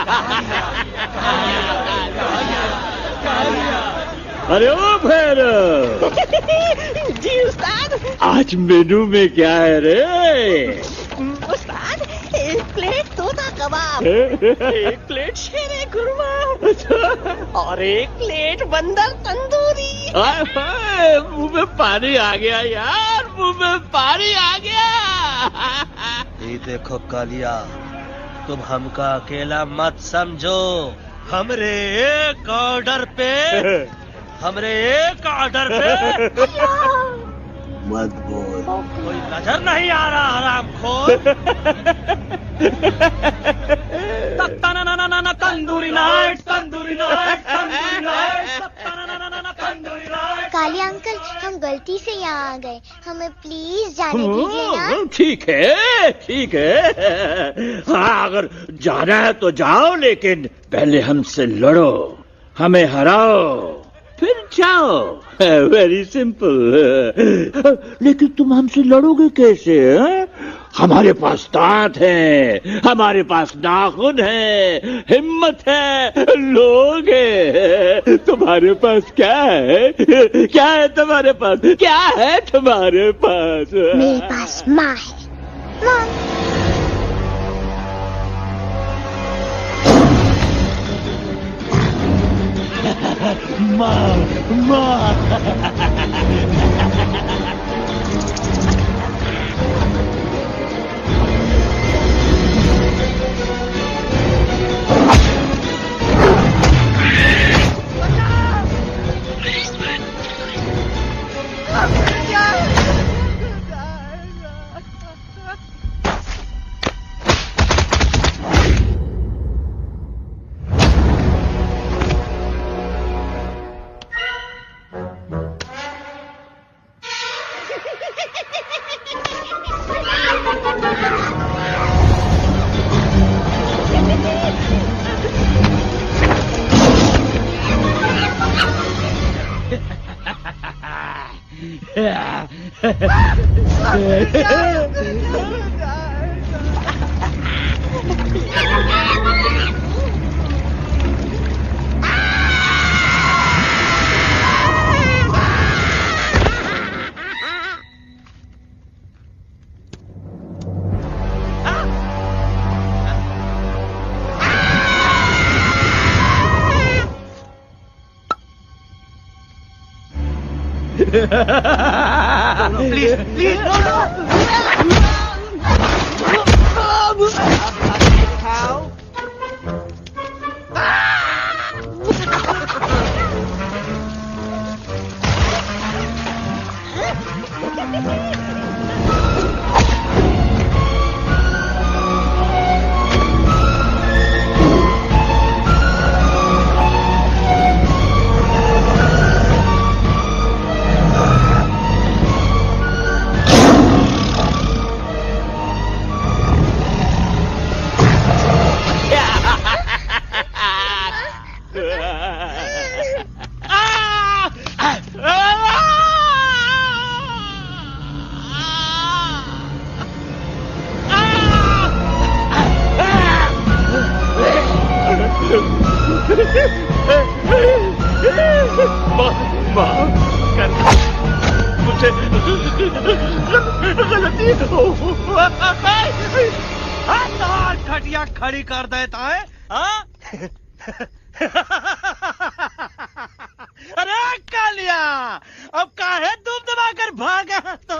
अरे ओ फिर जी उस्ताद, आज मेनू में क्या है रे? उस्ताद, 1 प्लेट तोता कबाब, 1 प्लेट शेरे खुरमा और 1 प्लेट बंदर तंदूरी. मुंह में पानी आ गया यार, मुंह में पानी आ गया. ये देखो कालिया, तुम हमका अकेला मत समझो. हमरे एक ऑर्डर पे मत बोल. कोई नजर नहीं आ रहा हरामखोर. Tandoori night, tandoori night, tandoori night, tandoori night. Kaliya uncle, हम गलती से यहाँ आ गए, हमें प्लीज जाने दीजिए ना. ठीक है, ठीक है. हाँ, अगर जाना है तो जाओ, लेकिन पहले हमसे लड़ो, हमें हराओ, फिर जाओ. Very simple. लेकिन तुम हमसे लड़ोगे कैसे? हमारे पास दांत है, हमारे पास नाखून है, हिम्मत है, लोग है. तुम्हारे पास क्या है? क्या है तुम्हारे पास? क्या है तुम्हारे पास? मेरे पास माँ है. माँ, माँ. प्लीज प्लीज मुझे गलती घटिया खड़ी कर देता है। अरे कालिया, अब काहे तुम दबाकर भागा तो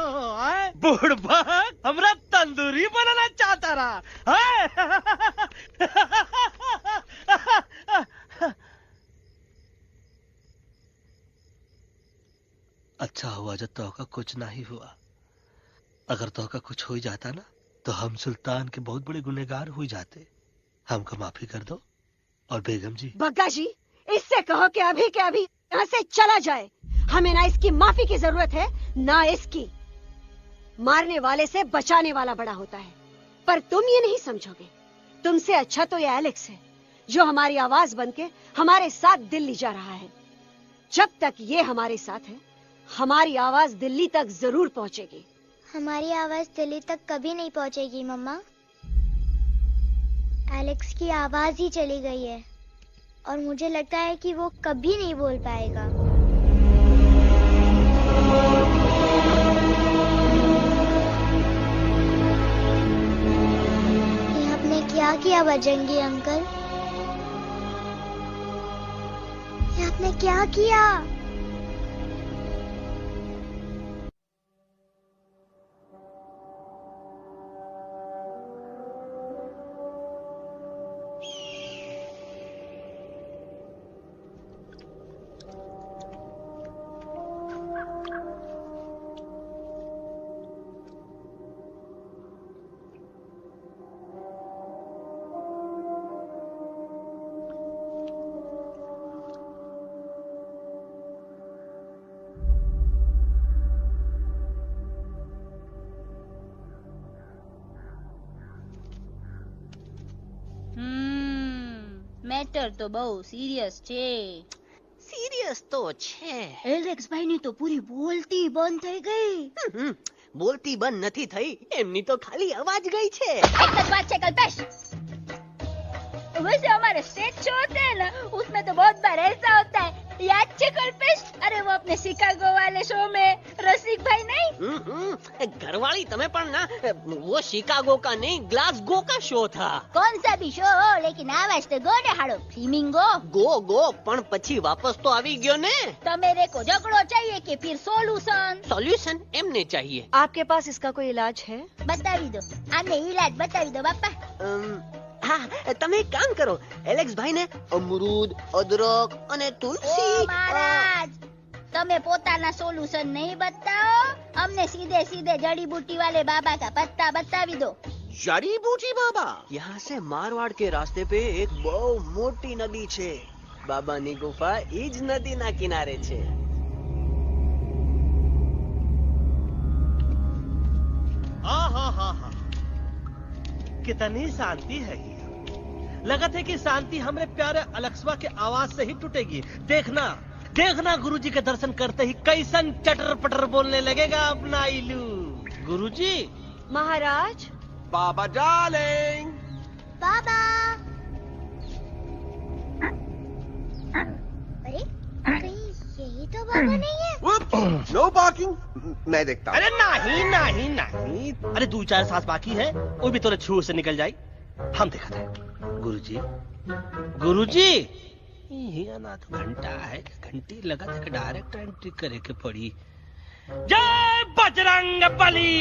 बुढ़बा हमरा तंदूरी बनाना चाहता रहा। अच्छा हुआ जब तोहका कुछ नहीं हुआ। अगर तोहका कुछ हो जाता ना तो हम सुल्तान के बहुत बड़े गुनहगार हो जाते। हमको माफी कर दो। और बेगम जी, बग्गा जी, इससे कहो कि अभी के अभी यहाँ से चला जाए। हमें ना इसकी माफी की जरूरत है ना इसकी। मारने वाले से बचाने वाला बड़ा होता है, पर तुम ये नहीं समझोगे। तुमसे अच्छा तो ये एलेक्स है जो हमारी आवाज बनके हमारे साथ दिल्ली जा रहा है। जब तक ये हमारे साथ है हमारी आवाज दिल्ली तक जरूर पहुंचेगी। हमारी आवाज दिल्ली तक कभी नहीं पहुंचेगी मम्मा। एलेक्स की आवाज ही चली गई है और मुझे लगता है कि वो कभी नहीं बोल पाएगा। ये आपने क्या किया बजरंगी अंकल? ये आपने क्या किया? મેટર તો બહુ સિરિયસ છે। सीरियस तो छे। એલેક્સ ભાઈ ની તો પૂરી બોલતી બંધ થઈ ગઈ। बोलती बंद નથી થઈ, એમની તો ખાલી અવાજ ગઈ છે। एक बात છે कल्पेश, वैसे हमारे स्टेज शो होते हैं ना उसमें तो बहुत बार ऐसा होता है, याद है कल्पेश? अरे वो अपने शिकागो वाले शो में रसिक भाई नहीं? घरवाली तुम्हें पण ना, वो शिकागो का नहीं ग्लासगो का शो था। कौन सा भी शो हो लेकिन आवाज तो गो ने हाड़ो फ्लेमिंगो गो पण પછી वापस तो આવી ગયો ने। तो मेरे को झगड़ो चाहिए कि फिर सॉल्यूशन एमने चाहिए। आपके पास इसका कोई इलाज है? बतावी दो, आने इलाज बतावी दो बापा। हाँ, તમે એક કામ કરો, એલેક્સ ભાઈ ને અમરૂદ, અદરક અને તુલસી। महाराज તમે પોતાના સોલ્યુશન नहीं बताओ, हमने सीधे सीधे जड़ी बूटी वाले बाबा का पत्ता बतावी दो। जड़ी बूटी बाबा? यहाँ से मारवाड़ के रास्ते पे एक बहु मोटी नदी छे, बाबा नी गुफा इज नदी ना किनारे छे। कितनी शांति है ये। लगत है कि शांति हमरे प्यारे अलक्सवा के आवाज से ही टूटेगी। देखना देखना गुरुजी के दर्शन करते ही कैसन चटर पटर बोलने लगेगा अपना इलू। गुरुजी। महाराज। बाबा डार्लिंग। बाबा। अरे कहीं यही तो बाबा नहीं है? No parking. मैं देखता हूँ। अरे नहीं नहीं नहीं, अरे 2-4 सांस बाकी है, वो भी तोरे छू से निकल जाए। हम देखा थे। गुरुजी गुरुजी ये ना तो घंटा है, घंटी लगा था कि डायरेक्ट एंट्री करे के पड़ी। जय बजरंग बली।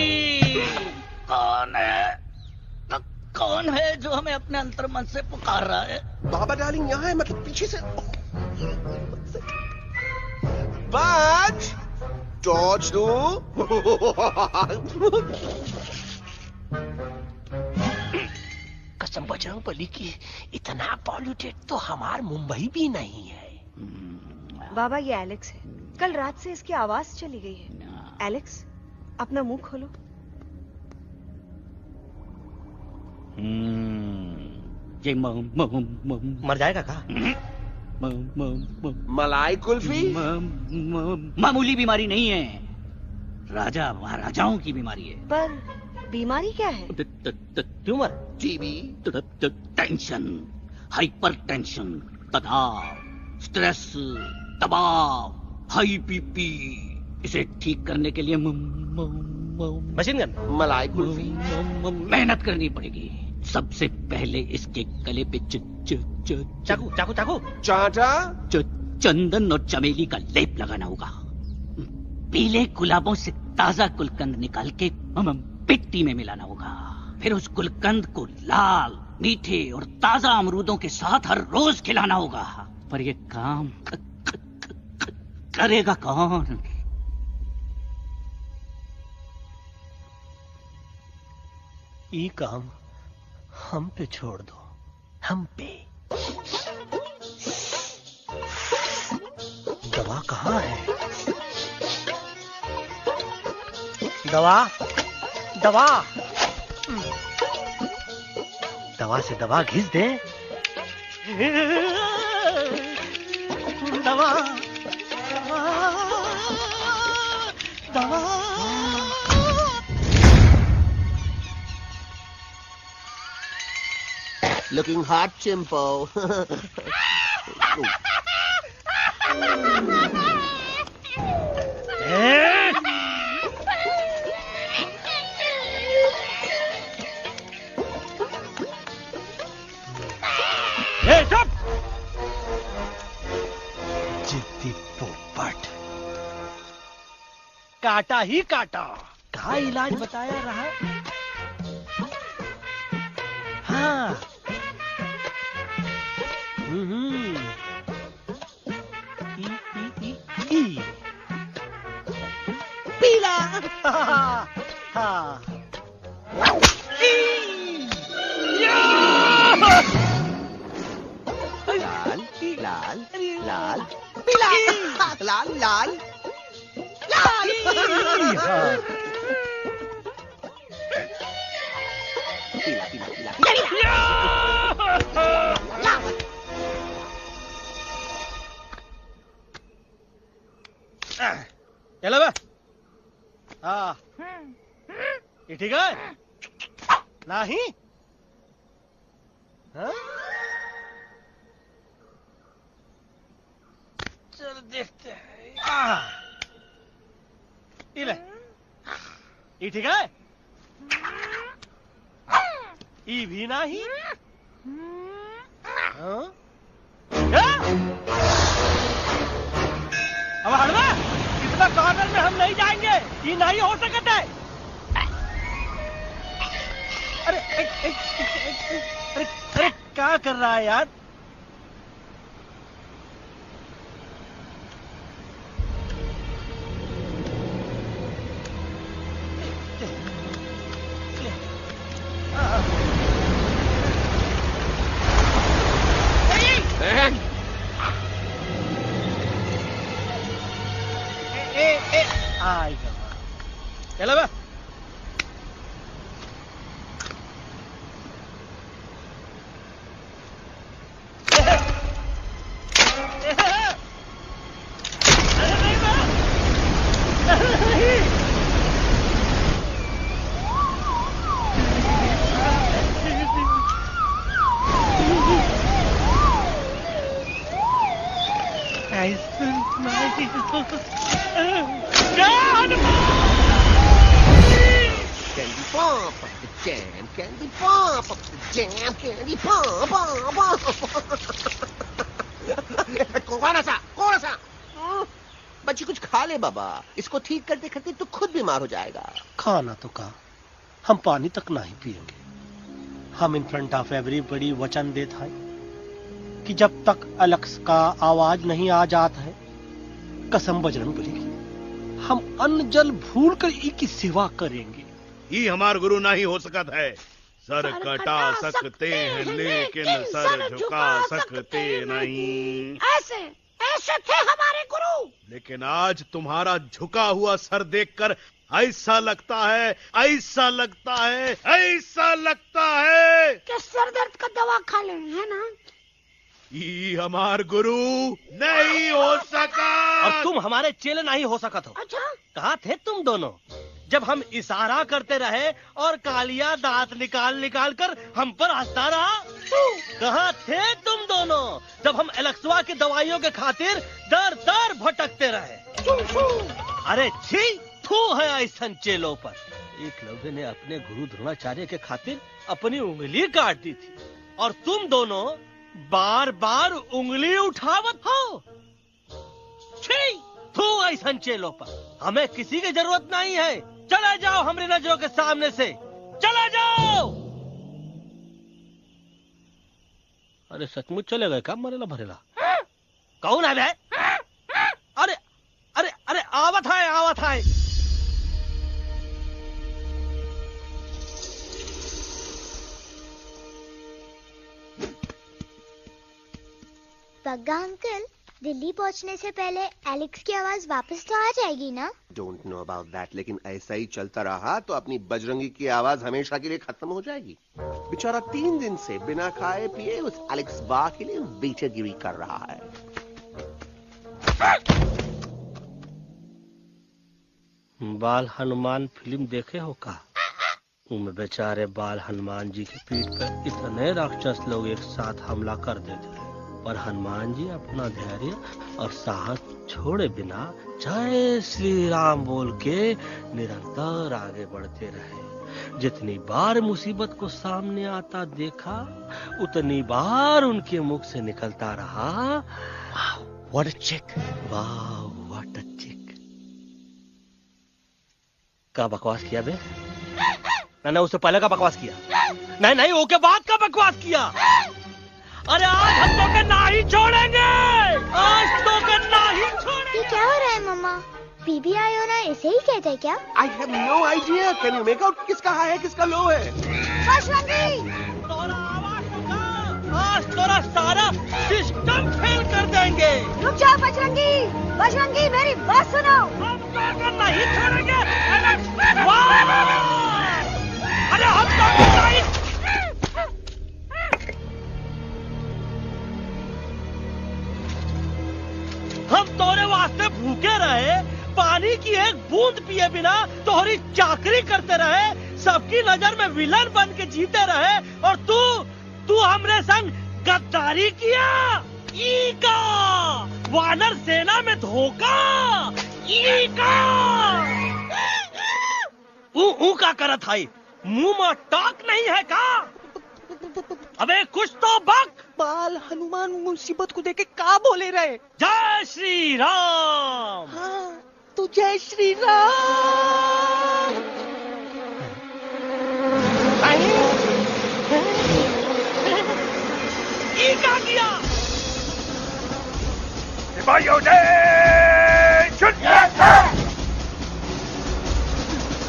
कौन है जो हमें अपने अंतर मन से पुकार रहा है? बाबा डार्लिंग यहाँ है, मतलब पीछे से। बाज टॉर्च दो। कसम बजरंग बली की, इतना पॉल्यूटेड तो हमार मुंबई भी नहीं है। बाबा ये एलेक्स है, कल रात से इसकी आवाज चली गई है। एलेक्स अपना मुंह खोलो। ये मर जाएगा का? मलाई कुल्फी? मामूली बीमारी नहीं है, राजा महाराजाओं की बीमारी है। पर बीमारी क्या है? Tumour, TB, tension, hyper tension, तनाव, स्ट्रेस, दबाव, हाई बीपी। इसे ठीक करने के लिए मशीन गन, मलाई कुल्फी मेहनत करनी पड़ेगी। सबसे पहले इसके गले पे चाकू चाकू चाकू चाटा, चंदन और चमेली का लेप लगाना होगा। पीले गुलाबों से ताजा गुलकंद निकाल के मिट्टी में मिलाना होगा। फिर उस गुलकंद को लाल, मीठे और ताजा अमरूदों के साथ हर रोज खिलाना होगा। पर ये काम करेगा कौन? ये काम हम पे छोड़ दो, हम पे। दवा कहाँ है? दवा दवा दवा से दवा घिस दे। दवा दवा। Looking hot, Chimpo. जिद्दी पोपट, काटा ही काटा। कहाँ इलाज बताया रहा? हाँ। पीला। हाँ। लाल लाल लाल पीला, लाल लाल लाल। पीला पीला पीला पीला। चलो बे। हाँ, ये ठीक है? नहीं? हाँ? चल देखते हैं। ये ले, ये ठीक है? ये भी नहीं? हाँ? अब हड़वा, इतना कॉर्नर में हम नहीं जाएंगे, ये नहीं हो सकता है। अरे अरे क्या कर रहा है यार? चलो बे। jam candy pop, jam candy pop, कौन सा? बच्ची कुछ खा ले बाबा, इसको ठीक करते करते तो खुद बीमार हो जाएगा। खाना तो का, हम पानी तक नहीं पिएंगे। हम इन फ्रंट ऑफ एवरीबॉडी वचन देता है कि जब तक एलेक्स का आवाज नहीं आ जाता है, कसम बजरंगबली की, हम अन्न जल भूल कर की सेवा करेंगे। ये हमार गुरु नहीं हो सकत है। सर कटा सकते हैं लेकिन सर झुका सकते नहीं। ऐसे थे हमारे गुरु। लेकिन आज तुम्हारा झुका हुआ सर देखकर ऐसा लगता है कि सर दर्द का दवा खा ले, है ना? ये हमार गुरु नहीं हो सका। और तुम हमारे चेले नहीं हो सकत हो। अच्छा, कहाँ थे तुम दोनों जब हम इशारा करते रहे और कालिया दांत निकाल कर हम पर हंसता रहा? कहाँ थे तुम दोनों जब हम एलेक्सवा की दवाइयों के खातिर दर भटकते रहे? अरे छी, थू है ऐसा चेलों पर। एकलव्य ने अपने गुरु द्रोणाचार्य के खातिर अपनी उंगली काट दी थी और तुम दोनों बार बार उंगली उठावत हो। छी, थू ऐसा चेलों पर। हमें किसी की जरूरत नहीं है। चले जाओ हमारी नजरों के सामने से, चले जाओ। अरे सचमुच चले गए क्या? मरेला भरेला कौन है बे? अरे अरे अरे आवत है। बग्गा अंकल, दिल्ली पहुंचने से पहले एलेक्स की आवाज वापस तो आ जाएगी ना? डोंट नो अबाउट दैट, लेकिन ऐसा ही चलता रहा तो अपनी बजरंगी की आवाज हमेशा के लिए खत्म हो जाएगी। बेचारा 3 दिन से बिना खाए पिए उस एलेक्स बा के लिए बेचैगिरी कर रहा है। बाल हनुमान फिल्म देखे हो का? उनमें बेचारे बाल हनुमान जी की पीठ पर इतने राक्षस लोग एक साथ हमला कर देते हैं, पर हनुमान जी अपना धैर्य और साहस छोड़े बिना जय श्री राम बोल के निरंतर आगे बढ़ते रहे। जितनी बार मुसीबत को सामने आता देखा, उतनी बार उनके मुख से निकलता रहा, व्हाट अ चिक, वाह व्हाट अ चिक। का बकवास किया बे? ना उससे पहले का बकवास किया? नहीं उसके बाद का बकवास किया। अरे आज हम तो के नहीं छोड़ेंगे, आज तो के नहीं छोड़ेंगे। ये क्या हो रहा है मम्मा? बीबी आई हो ना, ऐसे ही कहते हैं क्या? I have no idea. Can you make out किसका हाई है किसका लो है? तोरा आवाज तो आज तोरा सारा सिस्टम फेल कर देंगे। रुक जाओ बजरंगी, मेरी बात सुनो। हम तो नहीं छोड़ेंगे। अरे हम तो नहीं। हम तोरे वास्ते भूखे रहे, पानी की एक बूंद पिए बिना तोहरी चाकरी करते रहे, सबकी नजर में विलन बन के जीते रहे, और तू हमरे संग गद्दारी किया। ईका वानर सेना में धोखा। ईका का करत है, मुंह में टाक नहीं है का? अबे कुछ तो बक। बाल हनुमान मुसीबत को देखे का बोले रहे? जय श्री राम। हाँ, तो जय श्री राम। ये क्या किया? सिपाहियों ने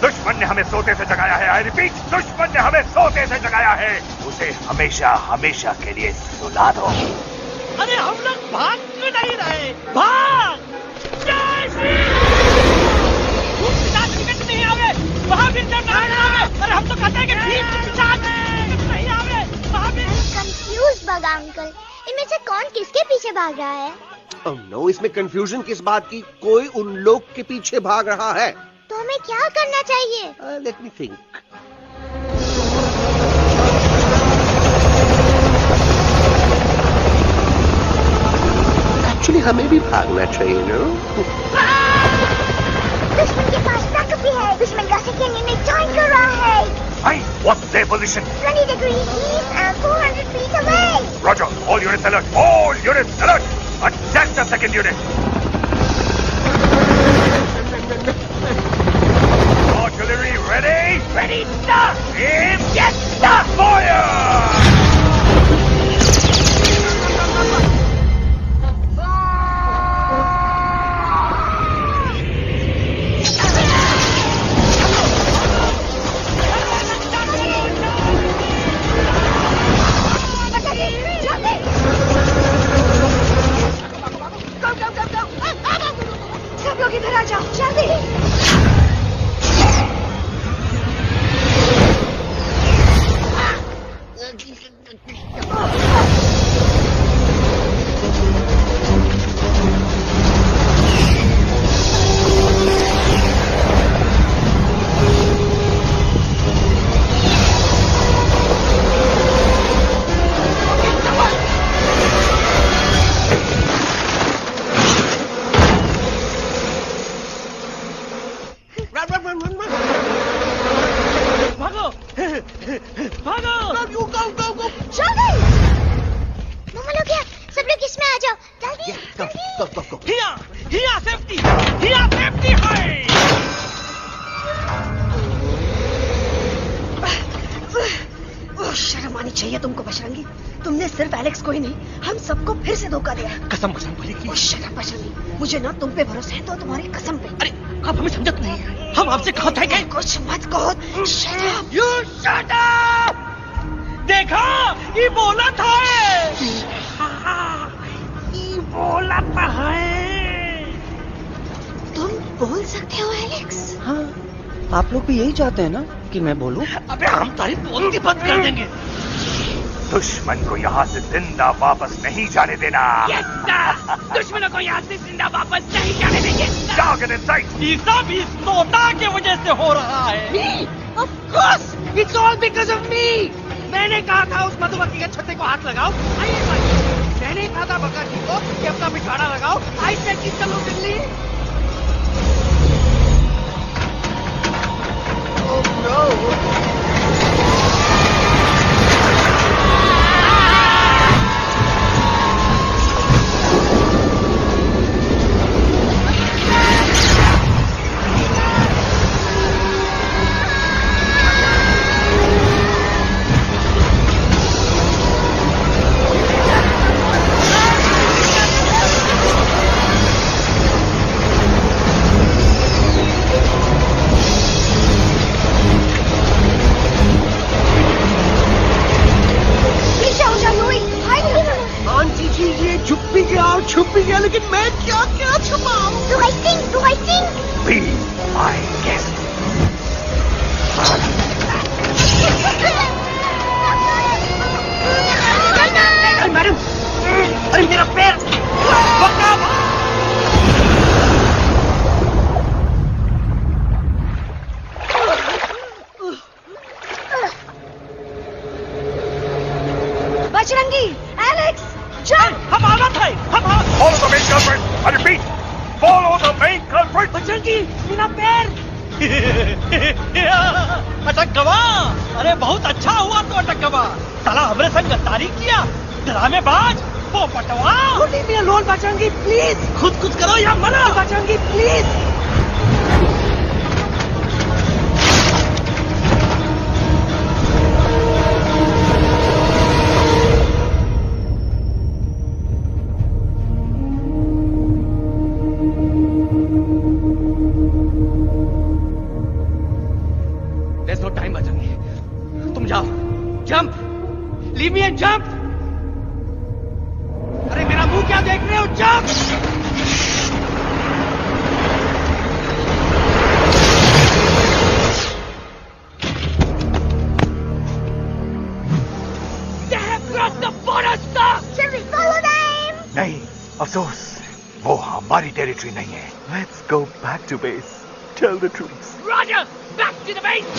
दुश्मन ने हमें सोते से जगाया है। आई रिपीट, दुश्मन ने हमें सोते से जगाया है। उसे हमेशा हमेशा के लिए सुला दो। अरे हम लोग भाग क्यों नहीं रहे? भाग! जय श्री नहीं आवे, महावीर जब नहीं आवे। अरे हम तो कहते हैं कि नहीं आवे, महावीर। कंफ्यूज बग्गा अंकल, इनमें से कौन किसके पीछे भाग रहा है? ओह नो, इसमें कंफ्यूजन किस बात की? कोई उन लोग के पीछे भाग रहा है। तो हमें क्या करना चाहिए? Let me think. एक्चुअली हमें भी भागना चाहिए ना? दुश्मन के पास ताकत भी है। दुश्मन का सेकंड में जॉइन कर रहा है। What's their position? 20 degrees east and 400 feet away. Roger. All units alert. All units alert. Attack the second unit. Artillery ready? Ready, start! Aim, get, start! Fire! सब लोग इधर आ जाओ, जल्दी। शर्म आनी चाहिए तुमको बजरंगी। तुमने सिर्फ एलेक्स को ही नहीं, हम सबको फिर से धोखा दिया। कसम कसम भली की। शर्म बजरंगी, मुझे ना तुम पे भरोसा है तो तुम्हारी कसम पे। अरे आप हमें समझत नहीं है, हम आपसे कहते हैं कुछ मत कहो। Shut up! You shut up! देखा, ये बोला था। ये बोला था। तुम बोल सकते हो एलेक्स? हाँ, आप लोग भी यही चाहते हैं ना कि मैं बोलूं? अबे हम तारी बोलती बंद कर देंगे। दुश्मन को यहाँ से जिंदा वापस नहीं जाने देना। Yes, sir! दुश्मनों को यहाँ से जिंदा वापस नहीं जाने देंगे। Target in sight! ये सब इस तोता की वजह से हो रहा है। Me? Of course! It's all because of me! मैंने कहा था उस मधुमक्खी के छत्ते को हाथ लगाओ। आइए भाई, मैंने कहा था बका जी को कि अपना पिछवाड़ा लगाओ। आई सेड कि चलो दिल्ली। Oh no! छुप भी गया, लेकिन मैं क्या क्या छुपाऊं? Do I sing? Do I sing? Be my guest. अरे मैडम, अरे मेरा पैर! बजरंगी, एलेक्स, चल! हम आवाज है, हम आवाज। Follow the main culprit. I repeat, follow the main culprit. Bajrangi, मेरा पैर! अटक गवा। अरे बहुत अच्छा हुआ तो अटक गवा। साला हमरे संग गद्दारी किया, ड्रामेबाज, वो Patwa. Leave me alone, Bajrangi, please. खुद कुछ करो या मरो। Bajrangi, please. There's no time, Bajrangi. तुम जाओ, jump, leave me and jump। अरे मेरा मुंह क्या देख रहे हो, jump. They have crossed the border, sir. Shall we follow them? नहीं, अफसोस, वो हमारी टेरिटरी नहीं है। Let's go back to base. Tell the troops. Roger, back to the base.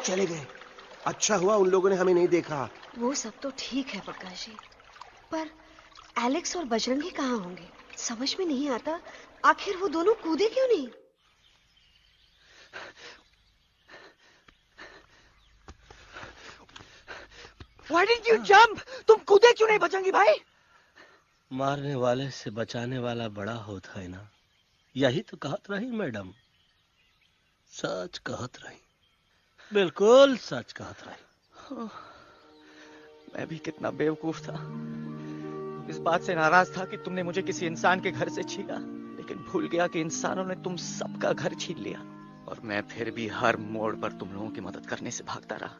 चले गए। अच्छा हुआ उन लोगों ने हमें नहीं देखा। वो सब तो ठीक है प्रकाश जी, पर एलेक्स और बजरंगी कहाँ होंगे? समझ में नहीं आता, आखिर वो दोनों कूदे क्यों नहीं? Why didn't you jump? तुम कूदे क्यों नहीं बचेंगी भाई? मारने वाले से बचाने वाला बड़ा होता है ना, यही तो कहत रही मैडम, सच कहत रही, बिल्कुल सच कहत रही। मैं भी कितना बेवकूफ था, इस बात से नाराज था कि तुमने मुझे किसी इंसान के घर से छीना, लेकिन भूल गया कि इंसानों ने तुम सबका घर छीन लिया और मैं फिर भी हर मोड़ पर तुम लोगों की मदद करने से भागता रहा।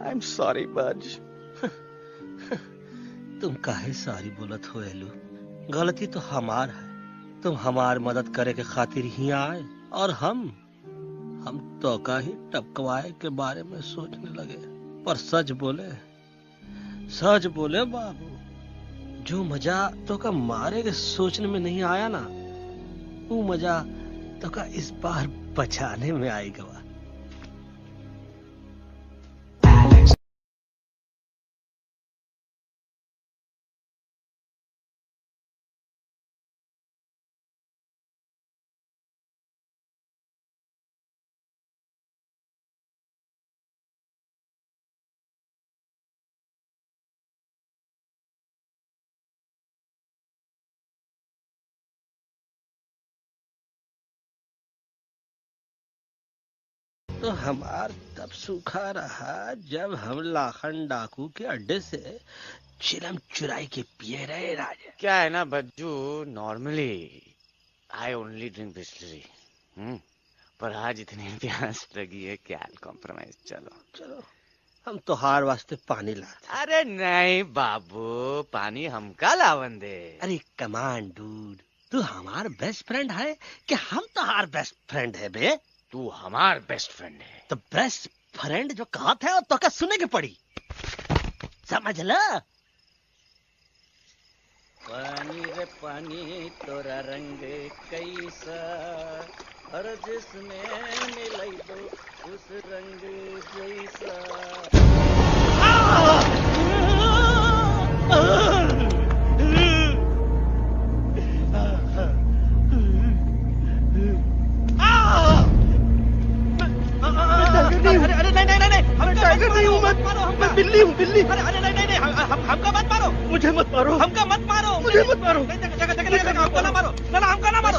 आई एम सॉरी बज। तुम काहे सारी बोलत हो एलू, गलती तो हमार है, तुम हमार मदद करे के खातिर ही आए और हम तो का ही टपकवाए के बारे में सोचने लगे। पर सच बोले बाबू, जो मजा तो का मारे के सोचने में नहीं आया ना, वो मजा तो का इस बार बचाने में आएगा। तो हमार तब सूखा रहा जब हम लाखन डाकू के अड्डे से चिलम चुराई के पिए रहे राजा। क्या है ना Bajju, normally I only drink Bisleri, पर आज इतनी प्यास लगी है क्या कॉम्प्रोमाइज। चलो हम तो हार वास्ते पानी लाते। अरे नहीं बाबू, पानी हमका लावन दे। अरे कमान डूड, तू हमार बेस्ट फ्रेंड है कि हम तो हार बेस्ट फ्रेंड है बे? तू हमार बेस्ट फ्रेंड है। तो बेस्ट फ्रेंड जो कहा था तो क्या सुने की पड़ी, समझ ला। पानी रे पानी तोरा रंग कैसा, हर जिसमें मिलाई दो उस रंग जैसा। अरे नहीं, हम टाइगर नहीं हूँ, मैं बिल्ली हूँ, बिल्ली। अरे नहीं, हमका मत मारो, मुझे मत मारो, हमका मत मारो, मुझे मत मारो, हमको ना मारो, ना हमका ना मारो।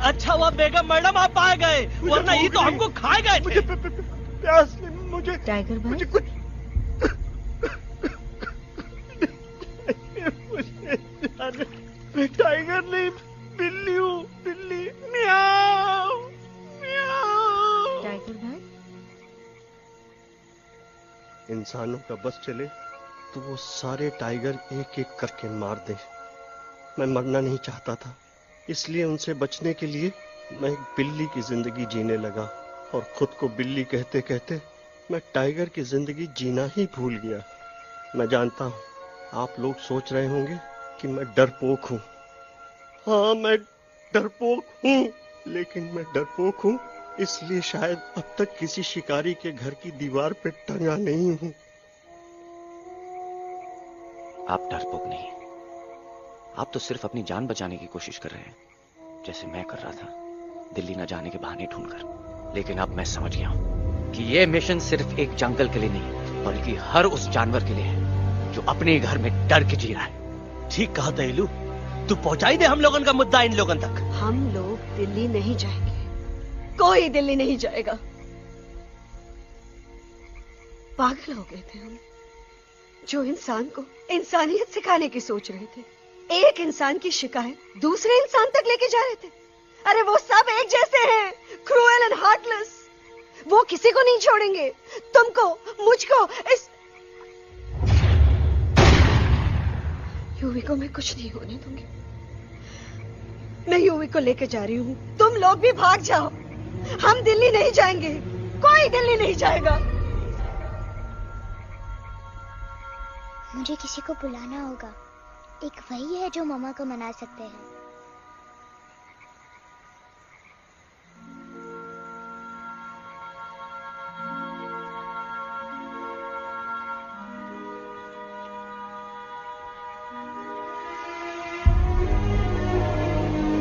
अच्छा हुआ बेगम मैडम आप आ गए, वरना ये तो हमको खा गए। मुझे प्यास नहीं, मुझे टाइगर भाई, मुझे कुछ मैं टाइगर नहीं, बिल्ली हूँ, बिल्ली। म्याऊ म्याऊ। टाइगर भाई, इंसानों का बस चले तो वो सारे टाइगर एक एक करके मार दे। मैं मरना नहीं चाहता था, इसलिए उनसे बचने के लिए मैं एक बिल्ली की जिंदगी जीने लगा और खुद को बिल्ली कहते कहते मैं टाइगर की जिंदगी जीना ही भूल गया। मैं जानता हूँ आप लोग सोच रहे होंगे कि मैं डरपोक हूँ। हाँ, मैं डरपोक हूँ, लेकिन मैं डरपोक हूँ इसलिए शायद अब तक किसी शिकारी के घर की दीवार पे टंगा नहीं हूँ। आप डरपोक नहीं, आप तो सिर्फ अपनी जान बचाने की कोशिश कर रहे हैं, जैसे मैं कर रहा था दिल्ली न जाने के बहाने ढूंढकर। लेकिन अब मैं समझ गया हूं कि यह मिशन सिर्फ एक जंगल के लिए नहीं, बल्कि हर उस जानवर के लिए है जो अपने घर में डर के जी रहा है। ठीक कहा दहलू, तू पहुंचाई दे हम लोगन का मुद्दा इन लोगन तक। हम लोग दिल्ली नहीं जाएंगे, कोई दिल्ली नहीं जाएगा। पागल हो गए थे हम, जो इंसान को इंसानियत सिखाने की सोच रहे थे, एक इंसान की शिकायत दूसरे इंसान तक लेके जा रहे थे। अरे वो सब एक जैसे हैं, क्रूएल एंड हार्टलेस। वो किसी को नहीं छोड़ेंगे, तुमको, मुझको, इस यूवी को मैं कुछ नहीं होने दूंगी। मैं यूवी को लेके जा रही हूँ, तुम लोग भी भाग जाओ। हम दिल्ली नहीं जाएंगे, कोई दिल्ली नहीं जाएगा। मुझे किसी को बुलाना होगा, एक वही है जो मामा को मना सकते हैं।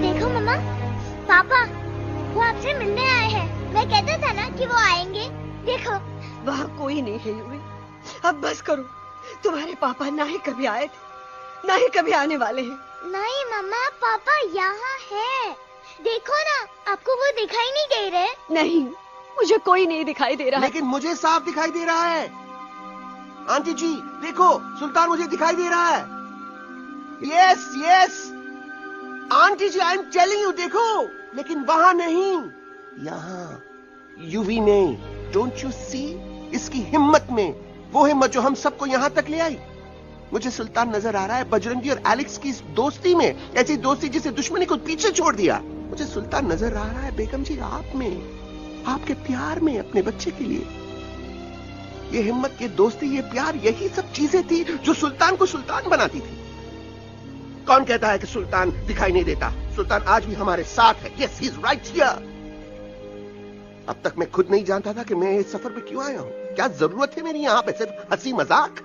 देखो मामा, पापा वो आपसे मिलने आए हैं। मैं कहता था ना कि वो आएंगे। देखो वहाँ कोई नहीं है यूवी, अब बस करो। तुम्हारे पापा ना ही कभी आए थे, ना ही कभी आने वाले हैं। नहीं मम्मा, पापा यहाँ है। देखो ना, आपको वो दिखाई नहीं दे रहे? नहीं, मुझे कोई नहीं दिखाई दे रहा। लेकिन मुझे साफ दिखाई दे रहा है। आंटी जी देखो, सुल्तान मुझे दिखाई दे रहा है। Yes yes aunty ji, I am telling you, देखो। लेकिन वहां नहीं, यहाँ यूवी नहीं। Don't you see? इसकी हिम्मत में, वो हिम्मत जो हम सबको यहाँ तक ले आई। मुझे सुल्तान नजर आ रहा है बजरंगी और एलेक्स की इस दोस्ती में, ऐसी दोस्ती जिसे दुश्मनी को पीछे छोड़ दिया। मुझे सुल्तान नजर आ रहा है बेगम जी आप में, आपके प्यार में अपने बच्चे के लिए। ये हिम्मत, ये दोस्ती, ये प्यार, यही सब चीजें थी जो सुल्तान को सुल्तान बनाती थी। कौन कहता है कि सुल्तान दिखाई नहीं देता? सुल्तान आज भी हमारे साथ है। Yes, he is right here. अब तक मैं खुद नहीं जानता था कि मैं इस सफर पे क्यों आया हूं। क्या जरूरत है मेरी यहाँ पे सिर्फ हंसी मजाक?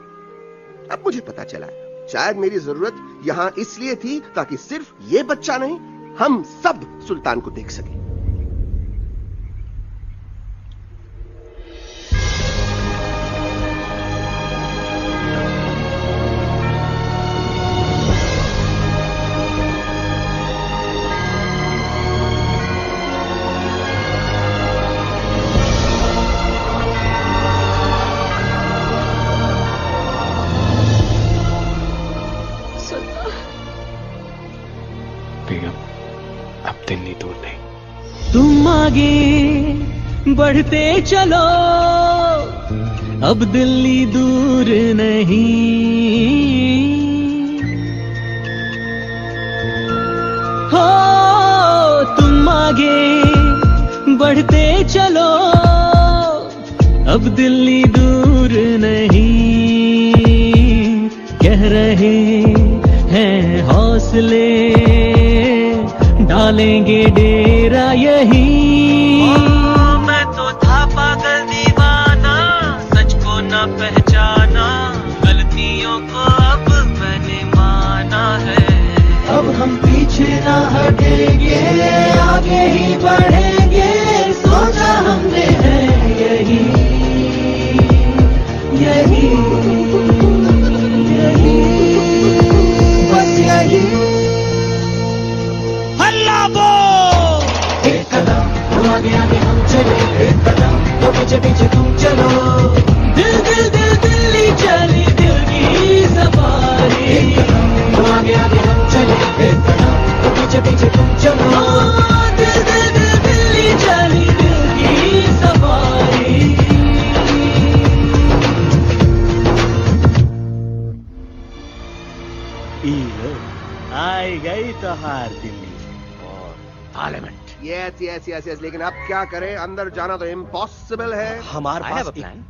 अब मुझे पता चला है, शायद मेरी जरूरत यहाँ इसलिए थी ताकि सिर्फ ये बच्चा नहीं, हम सब सुल्तान को देख सके। तुम आगे बढ़ते चलो, अब दिल्ली दूर नहीं। हो तुम आगे बढ़ते चलो, अब दिल्ली दूर नहीं। कह रहे हैं हौसले, डालेंगे डेरा यही। मैं तो था पागल दीवाना, सच को न पहचाना, गलतियों को अब मैंने माना है। अब हम पीछे न हटेंगे, आगे ही बढ़ेंगे, सोचा हमने है यही यही यही, बस यही। एक कदम तो आगे आगे हम चले, एक कदम तो पीछे पीछे तुम चलो। दिल दिल दिल दिल्ली चली, दिल की सवारी। एक कदम तो आगे आगे हम चले, एक कदम तो पीछे पीछे तुम चलो। दिल दिल दिल दिल्ली चली, दिल की सवारी। आई गई तो हार Delhi parliament. Yes yes yes yes, लेकिन अब क्या करें? अंदर जाना तो इम्पॉसिबल है। हमारे पास प्लान।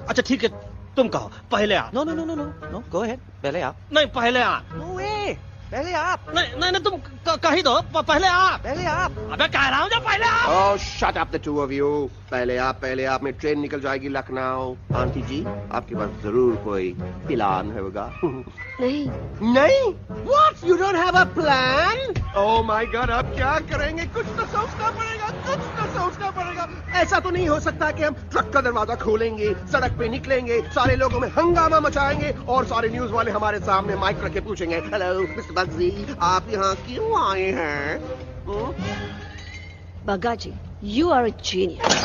अच्छा ठीक है, तुम कहो, पहले आप। No no no no no no, go ahead, पहले आप। नहीं, पहले आप। नो वे, पहले आप। नहीं नहीं, तुम कह ही दो, पहले आप। पहले आप। अबे कह रहा हूँ जो पहले आप। Oh shut up the two of you. पहले आप, पहले आप में ट्रेन निकल जाएगी लखनऊ। आंटी जी आपके पास जरूर कोई प्लान होगा। नहीं नहीं? What? You don't have a plan? Oh my God, अब क्या करेंगे? कुछ तो सोचना पड़ेगा, कुछ तो सोचना पड़ेगा। ऐसा तो नहीं हो सकता कि हम ट्रक का दरवाजा खोलेंगे, सड़क पे निकलेंगे, सारे लोगों में हंगामा मचाएंगे और सारे न्यूज वाले हमारे सामने माइक रख के पूछेंगे, हेलो मिस्टर बग्जी, आप यहाँ क्यों आए हैं? बग्गा जी, you are a genius.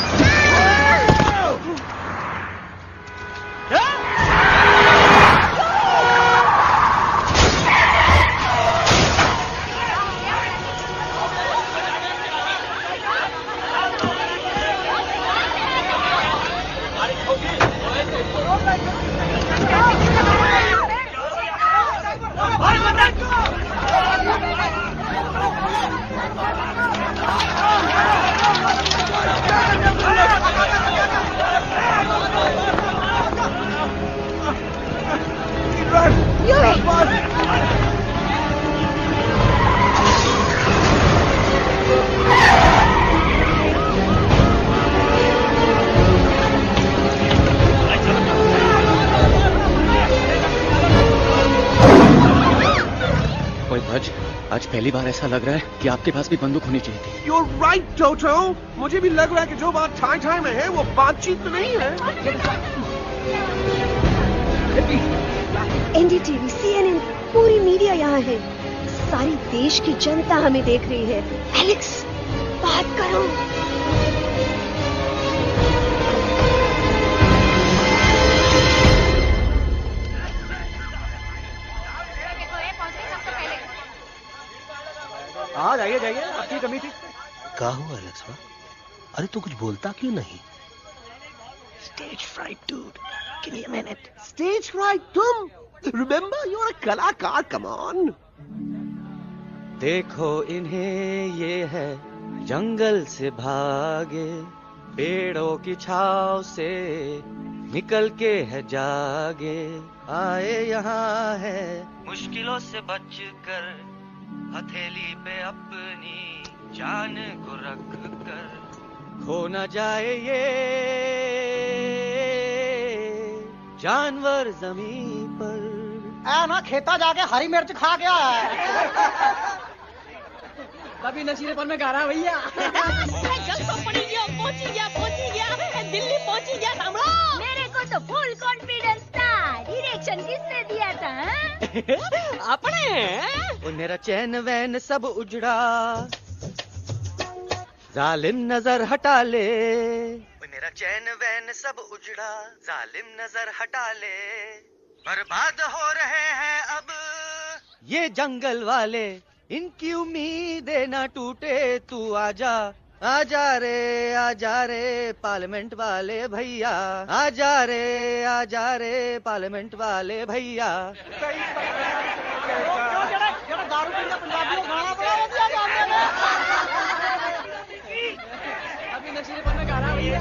आज पहली बार ऐसा लग रहा है कि आपके पास भी बंदूक होनी चाहिए थी। You're right, Toto. मुझे भी लग रहा है कि जो बात ठाई ठाई में है वो बातचीत तो नहीं है। एनडीटीवी, CNN, पूरी मीडिया यहाँ है। सारी देश की जनता हमें देख रही है। एलेक्स, बात करो। हाँ जाइए जाइए, आपकी कमी थी। क्या हुआ एलेक्स? अरे तू कुछ बोलता क्यों नहीं? Stage fright dude, give me a minute. Stage fright तुम? रिमेंबर यू आर अ कलाकार, कम ऑन। देखो इन्हें, ये है जंगल से भागे, पेड़ों की छाव से निकल के है जागे, आए यहाँ है मुश्किलों से बचकर, हथेली पे अपनी जान को रख कर, खो न जाए ये जानवर जमीन पर। ना खेता जाके हरी मिर्च खा गया है। कभी नशीलेपन में गा रहा भैया। पहुंची गया, दिल्ली पहुंची गया। सामड़ा मेरे को तो फुल कॉन्फिडेंस था। डायरेक्शन किसने दिया था? अपने। मेरा चैन वैन सब उजड़ा, जालिम नजर हटा ले। मेरा चैन वैन सब उजड़ा, जालिम नजर हटा ले, बर्बाद हो रहे हैं अब ये जंगल वाले, इनकी उम्मीदें ना टूटे, तू आजा आजा रे पार्लियामेंट वाले भैया, आजा रे पार्लियामेंट वाले भैया। अभी नशीलेपन में गा रहा भैया।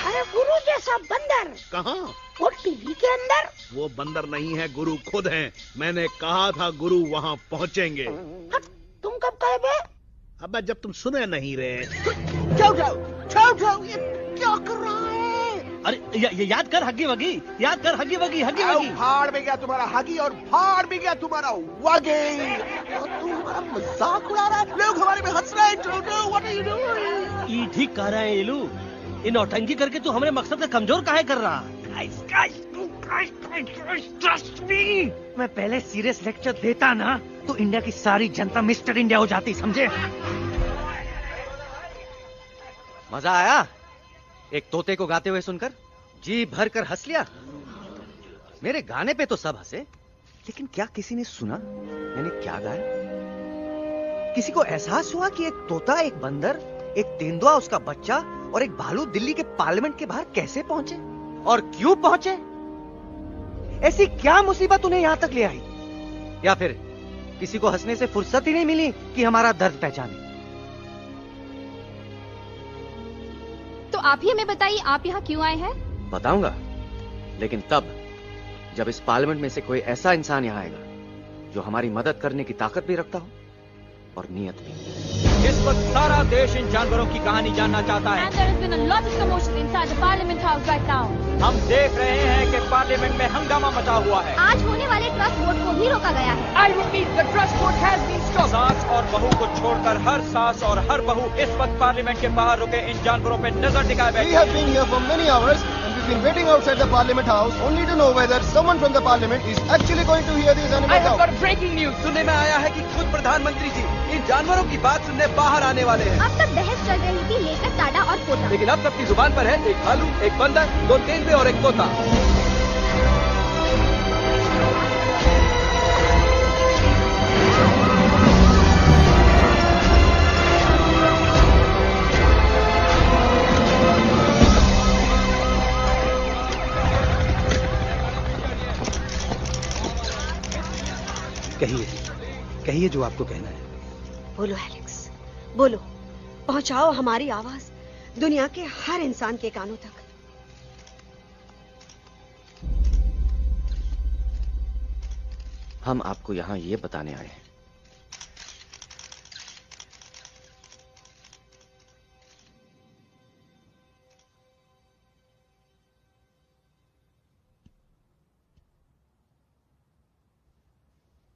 अरे गुरु जैसा बंदर कहाँ? वो टीवी के अंदर। वो बंदर नहीं है, गुरु खुद हैं। मैंने कहा था गुरु वहाँ पहुँचेंगे। तुम कब कहे बे? अब जब तुम सुने नहीं रहे। जाओ, ये क्या कर रहा है? अरे ये याद कर हगी वगी, याद कर हगी वगी। भाड़ में गया तुम्हारा हगी और भाड़ में गया तुम्हारा वगी। और तू हमारा मजाक उड़ा रहा है, लोग हमारे में हंस रहे हैं। What are you doing? ये ठीक कह रहे हैं इलू, इन नौटंकी करके तू हमारे मकसद का कमजोर काहे कर रहा? ट्रस्ट मी, मैं पहले सीरियस लेक्चर देता ना तो इंडिया की सारी जनता मिस्टर इंडिया हो जाती, समझे? मजा आया एक तोते को गाते हुए सुनकर? जी भर कर हंस लिया। मेरे गाने पे तो सब हंसे, लेकिन क्या किसी ने सुना मैंने क्या गाया? किसी को एहसास हुआ कि एक तोता, एक बंदर, एक तेंदुआ, उसका बच्चा और एक भालू दिल्ली के पार्लियामेंट के बाहर कैसे पहुंचे और क्यों पहुंचे? ऐसी क्या मुसीबत उन्हें यहां तक ले आई? या फिर किसी को हंसने से फुर्सत ही नहीं मिली कि हमारा दर्द पहचाने? तो आप ही हमें बताइए, आप यहाँ क्यों आए हैं? बताऊंगा, लेकिन तब जब इस पार्लियामेंट में से कोई ऐसा इंसान यहाँ आएगा जो हमारी मदद करने की ताकत भी रखता हो और नीयत भी। इस वक्त सारा देश इन जानवरों की कहानी जानना चाहता है। And there has been a lot of commotion inside the Parliament House right now. हम देख रहे हैं कि पार्लियामेंट में हंगामा मचा हुआ है। आज होने वाले ट्रस्ट वोट को भी रोका गया है। I repeat, the trust vote has been stopped. सास और बहू को छोड़कर हर सास और हर बहू इस वक्त पार्लियामेंट के बाहर रुके इन जानवरों पे नजर टिकाए बैठे। We have been here for many hours and we've been waiting outside the Parliament House only to know whether someone from the Parliament is actually going to hear these animals out. I have got breaking news. सुनने में आया है कि खुद प्रधानमंत्री जी इन जानवरों की बात सुनने बाहर आने वाले हैं। अब तक बहस चल रही थी लेकर टाडा और पोता, लेकिन अब सबकी जुबान पर है एक भालू, एक बंदर, 2 तेंदुए और एक तोता। कहिए जो आपको कहना है। बोलो एलेक्स, बोलो, पहुंचाओ हमारी आवाज दुनिया के हर इंसान के कानों तक। हम आपको यहां ये बताने आए हैं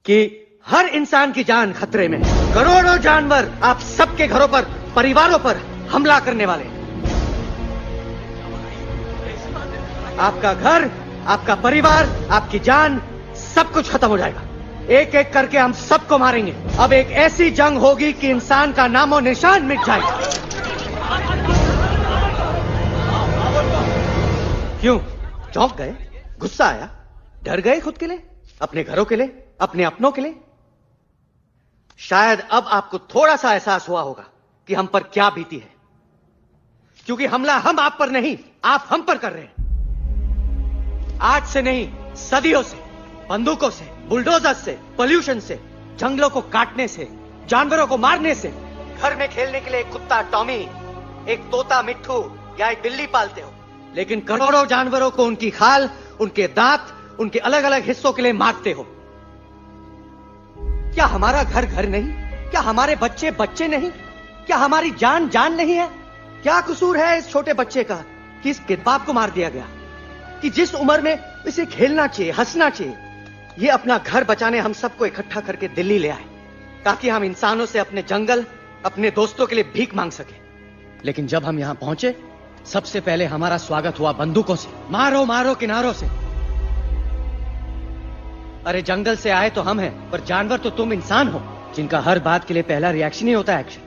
कि हर इंसान की जान खतरे में है। करोड़ों जानवर आप सबके घरों पर, परिवारों पर हमला करने वाले हैं। आपका घर, आपका परिवार, आपकी जान, सब कुछ खत्म हो जाएगा। एक एक करके हम सबको मारेंगे। अब एक ऐसी जंग होगी कि इंसान का नामो निशान मिट जाएगा। क्यों चौंक गए? गुस्सा आया? डर गए खुद के लिए, अपने घरों के लिए, अपने अपनों के लिए? शायद अब आपको थोड़ा सा एहसास हुआ होगा कि हम पर क्या बीती है, क्योंकि हमला हम आप पर नहीं, आप हम पर कर रहे हैं। आज से नहीं, सदियों से, बंदूकों से, बुलडोजर से, पोल्यूशन से, जंगलों को काटने से, जानवरों को मारने से। घर में खेलने के लिए एक कुत्ता टॉमी, एक तोता मिट्ठू या एक बिल्ली पालते हो, लेकिन करोड़ों जानवरों को उनकी खाल, उनके दांत, उनके अलग अलग हिस्सों के लिए मारते हो। क्या हमारा घर घर नहीं? क्या हमारे बच्चे बच्चे नहीं? क्या हमारी जान जान नहीं है? क्या कसूर है इस छोटे बच्चे का कि इस किडनैप को मार दिया गया, कि जिस उम्र में इसे खेलना चाहिए, हंसना चाहिए। ये अपना घर बचाने हम सबको इकट्ठा करके दिल्ली ले आए ताकि हम इंसानों से अपने जंगल, अपने दोस्तों के लिए भीख मांग सके। लेकिन जब हम यहां पहुंचे, सबसे पहले हमारा स्वागत हुआ बंदूकों से। मारो मारो किनारों से। अरे जंगल से आए तो हम हैं, पर जानवर तो तुम इंसान हो, जिनका हर बात के लिए पहला रिएक्शन ही होता है एक्शन।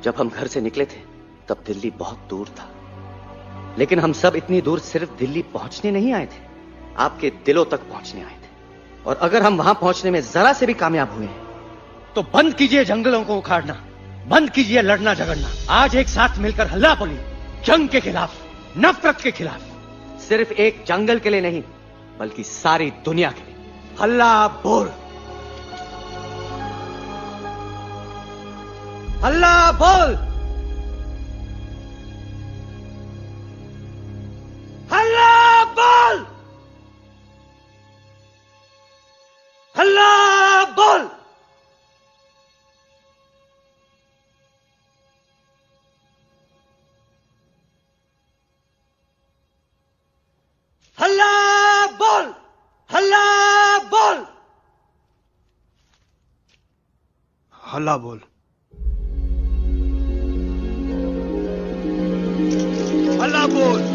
जब हम घर से निकले थे तब दिल्ली बहुत दूर था, लेकिन हम सब इतनी दूर सिर्फ दिल्ली पहुंचने नहीं आए थे, आपके दिलों तक पहुंचने आए थे। और अगर हम वहां पहुंचने में जरा से भी कामयाब हुए हैं, तो बंद कीजिए जंगलों को उखाड़ना, बंद कीजिए लड़ना झगड़ना। आज एक साथ मिलकर हल्ला बोलिए, जंग के खिलाफ, नफरत के खिलाफ। सिर्फ एक जंगल के लिए नहीं, बल्कि सारी दुनिया के लिए। हल्ला बोल, हल्ला बोल, हल्ला बोल, हल्ला बोल। हल्ला बोल, हल्ला बोल, हल्ला बोल, हल्ला बोल।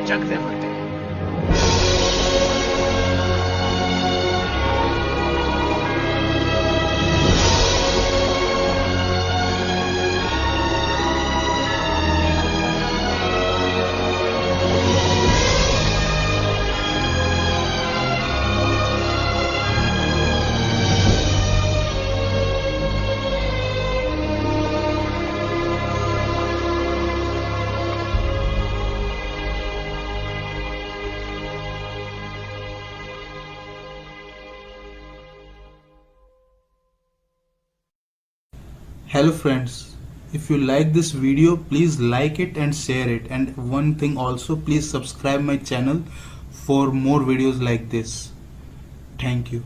जगते बढ़ते Hello friends, if you like this video, please like it and share it, and one thing also, please subscribe my channel for more videos like this. Thank you.